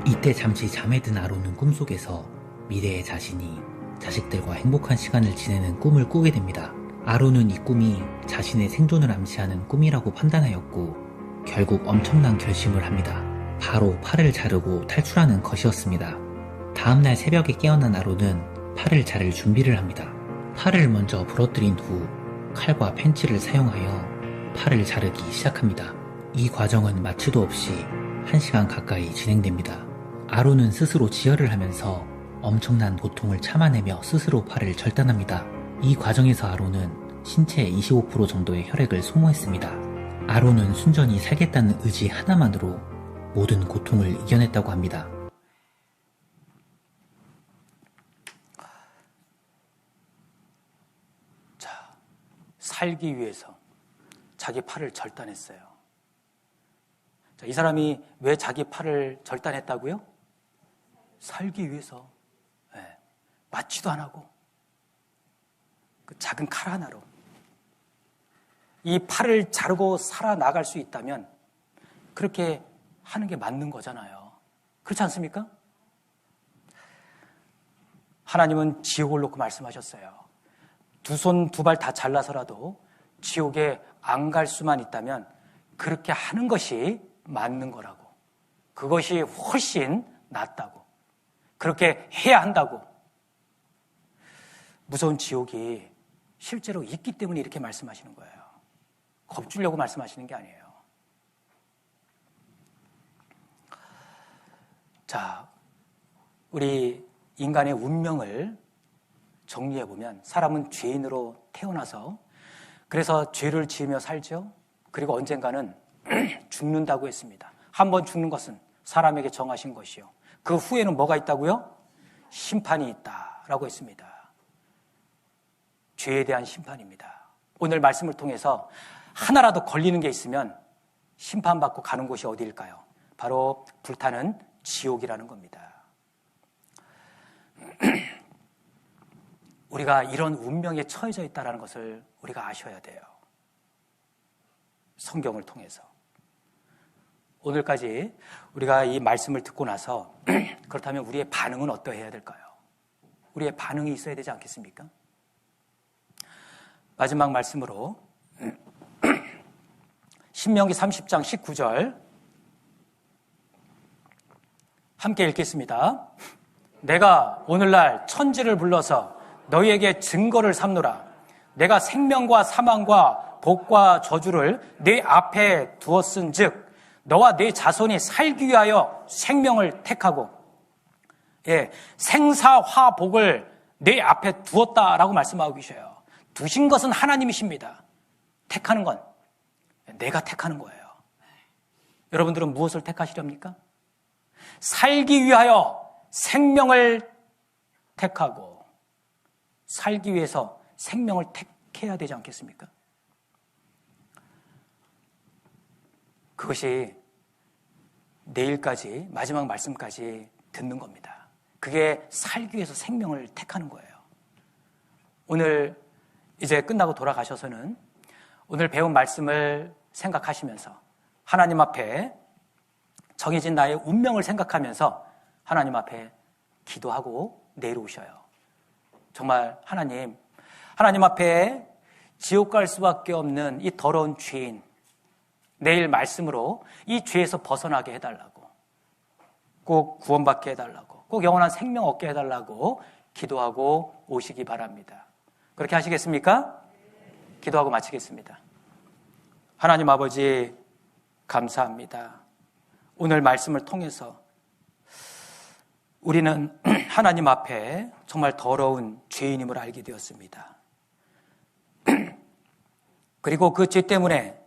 이때 잠시 잠에 든 아론은 꿈속에서 미래의 자신이 자식들과 행복한 시간을 지내는 꿈을 꾸게 됩니다. 아론은 이 꿈이 자신의 생존을 암시하는 꿈이라고 판단하였고 결국 엄청난 결심을 합니다. 바로 팔을 자르고 탈출하는 것이었습니다. 다음날 새벽에 깨어난 아론은 팔을 자를 준비를 합니다. 팔을 먼저 부러뜨린 후 칼과 펜치를 사용하여 팔을 자르기 시작합니다. 이 과정은 마취도 없이 1시간 가까이 진행됩니다. 아론은 스스로 지혈을 하면서 엄청난 고통을 참아내며 스스로 팔을 절단합니다. 이 과정에서 아론은 신체의 25% 정도의 혈액을 소모했습니다. 아론은 순전히 살겠다는 의지 하나만으로 모든 고통을 이겨냈다고 합니다. 자, 살기 위해서 자기 팔을 절단했어요. 자, 이 사람이 왜 자기 팔을 절단했다고요? 살기 위해서. 네, 마취도 안 하고 그 작은 칼 하나로 이 팔을 자르고 살아나갈 수 있다면 그렇게 하는 게 맞는 거잖아요. 그렇지 않습니까? 하나님은 지옥을 놓고 말씀하셨어요. 두 손 두 발 다 잘라서라도 지옥에 안 갈 수만 있다면 그렇게 하는 것이 맞는 거라고. 그것이 훨씬 낫다고. 그렇게 해야 한다고. 무서운 지옥이 실제로 있기 때문에 이렇게 말씀하시는 거예요. 겁주려고 말씀하시는 게 아니에요. 자, 우리 인간의 운명을 정리해보면 사람은 죄인으로 태어나서 그래서 죄를 지으며 살죠. 그리고 언젠가는 죽는다고 했습니다. 한 번 죽는 것은 사람에게 정하신 것이요. 그 후에는 뭐가 있다고요? 심판이 있다라고 했습니다. 죄에 대한 심판입니다. 오늘 말씀을 통해서 하나라도 걸리는 게 있으면 심판받고 가는 곳이 어디일까요? 바로 불타는 지옥이라는 겁니다. 우리가 이런 운명에 처해져 있다는 것을 우리가 아셔야 돼요. 성경을 통해서. 오늘까지 우리가 이 말씀을 듣고 나서 그렇다면 우리의 반응은 어떠해야 될까요? 우리의 반응이 있어야 되지 않겠습니까? 마지막 말씀으로 신명기 30장 19절 함께 읽겠습니다. 내가 오늘날 천지를 불러서 너희에게 증거를 삼노라. 내가 생명과 사망과 복과 저주를 네 앞에 두었은즉 너와 네 자손이 살기 위하여 생명을 택하고 생사화복을 네 앞에 두었다라고 말씀하고 계셔요. 두신 것은 하나님이십니다. 택하는 건 내가 택하는 거예요. 여러분들은 무엇을 택하시렵니까? 살기 위하여 생명을 택하고 살기 위해서 생명을 택해야 되지 않겠습니까? 그것이 내일까지 마지막 말씀까지 듣는 겁니다. 그게 살기 위해서 생명을 택하는 거예요. 오늘 이제 끝나고 돌아가셔서는 오늘 배운 말씀을 생각하시면서 하나님 앞에 정해진 나의 운명을 생각하면서 하나님 앞에 기도하고 내려오셔요. 정말 하나님 앞에 지옥 갈 수밖에 없는 이 더러운 죄인, 내일 말씀으로 이 죄에서 벗어나게 해달라고, 꼭 구원받게 해달라고, 꼭 영원한 생명 얻게 해달라고 기도하고 오시기 바랍니다. 그렇게 하시겠습니까? 기도하고 마치겠습니다. 하나님 아버지 감사합니다. 오늘 말씀을 통해서 우리는 하나님 앞에 정말 더러운 죄인임을 알게 되었습니다. 그리고 그 죄 때문에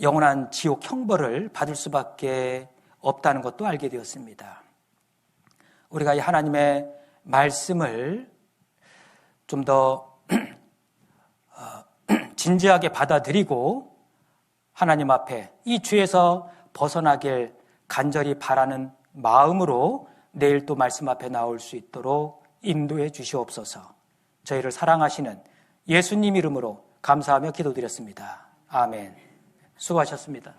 영원한 지옥 형벌을 받을 수밖에 없다는 것도 알게 되었습니다. 우리가 이 하나님의 말씀을 좀 더 진지하게 받아들이고 하나님 앞에 이 죄에서 벗어나길 간절히 바라는 마음으로 내일 또 말씀 앞에 나올 수 있도록 인도해 주시옵소서. 저희를 사랑하시는 예수님 이름으로 감사하며 기도드렸습니다. 아멘. 수고하셨습니다.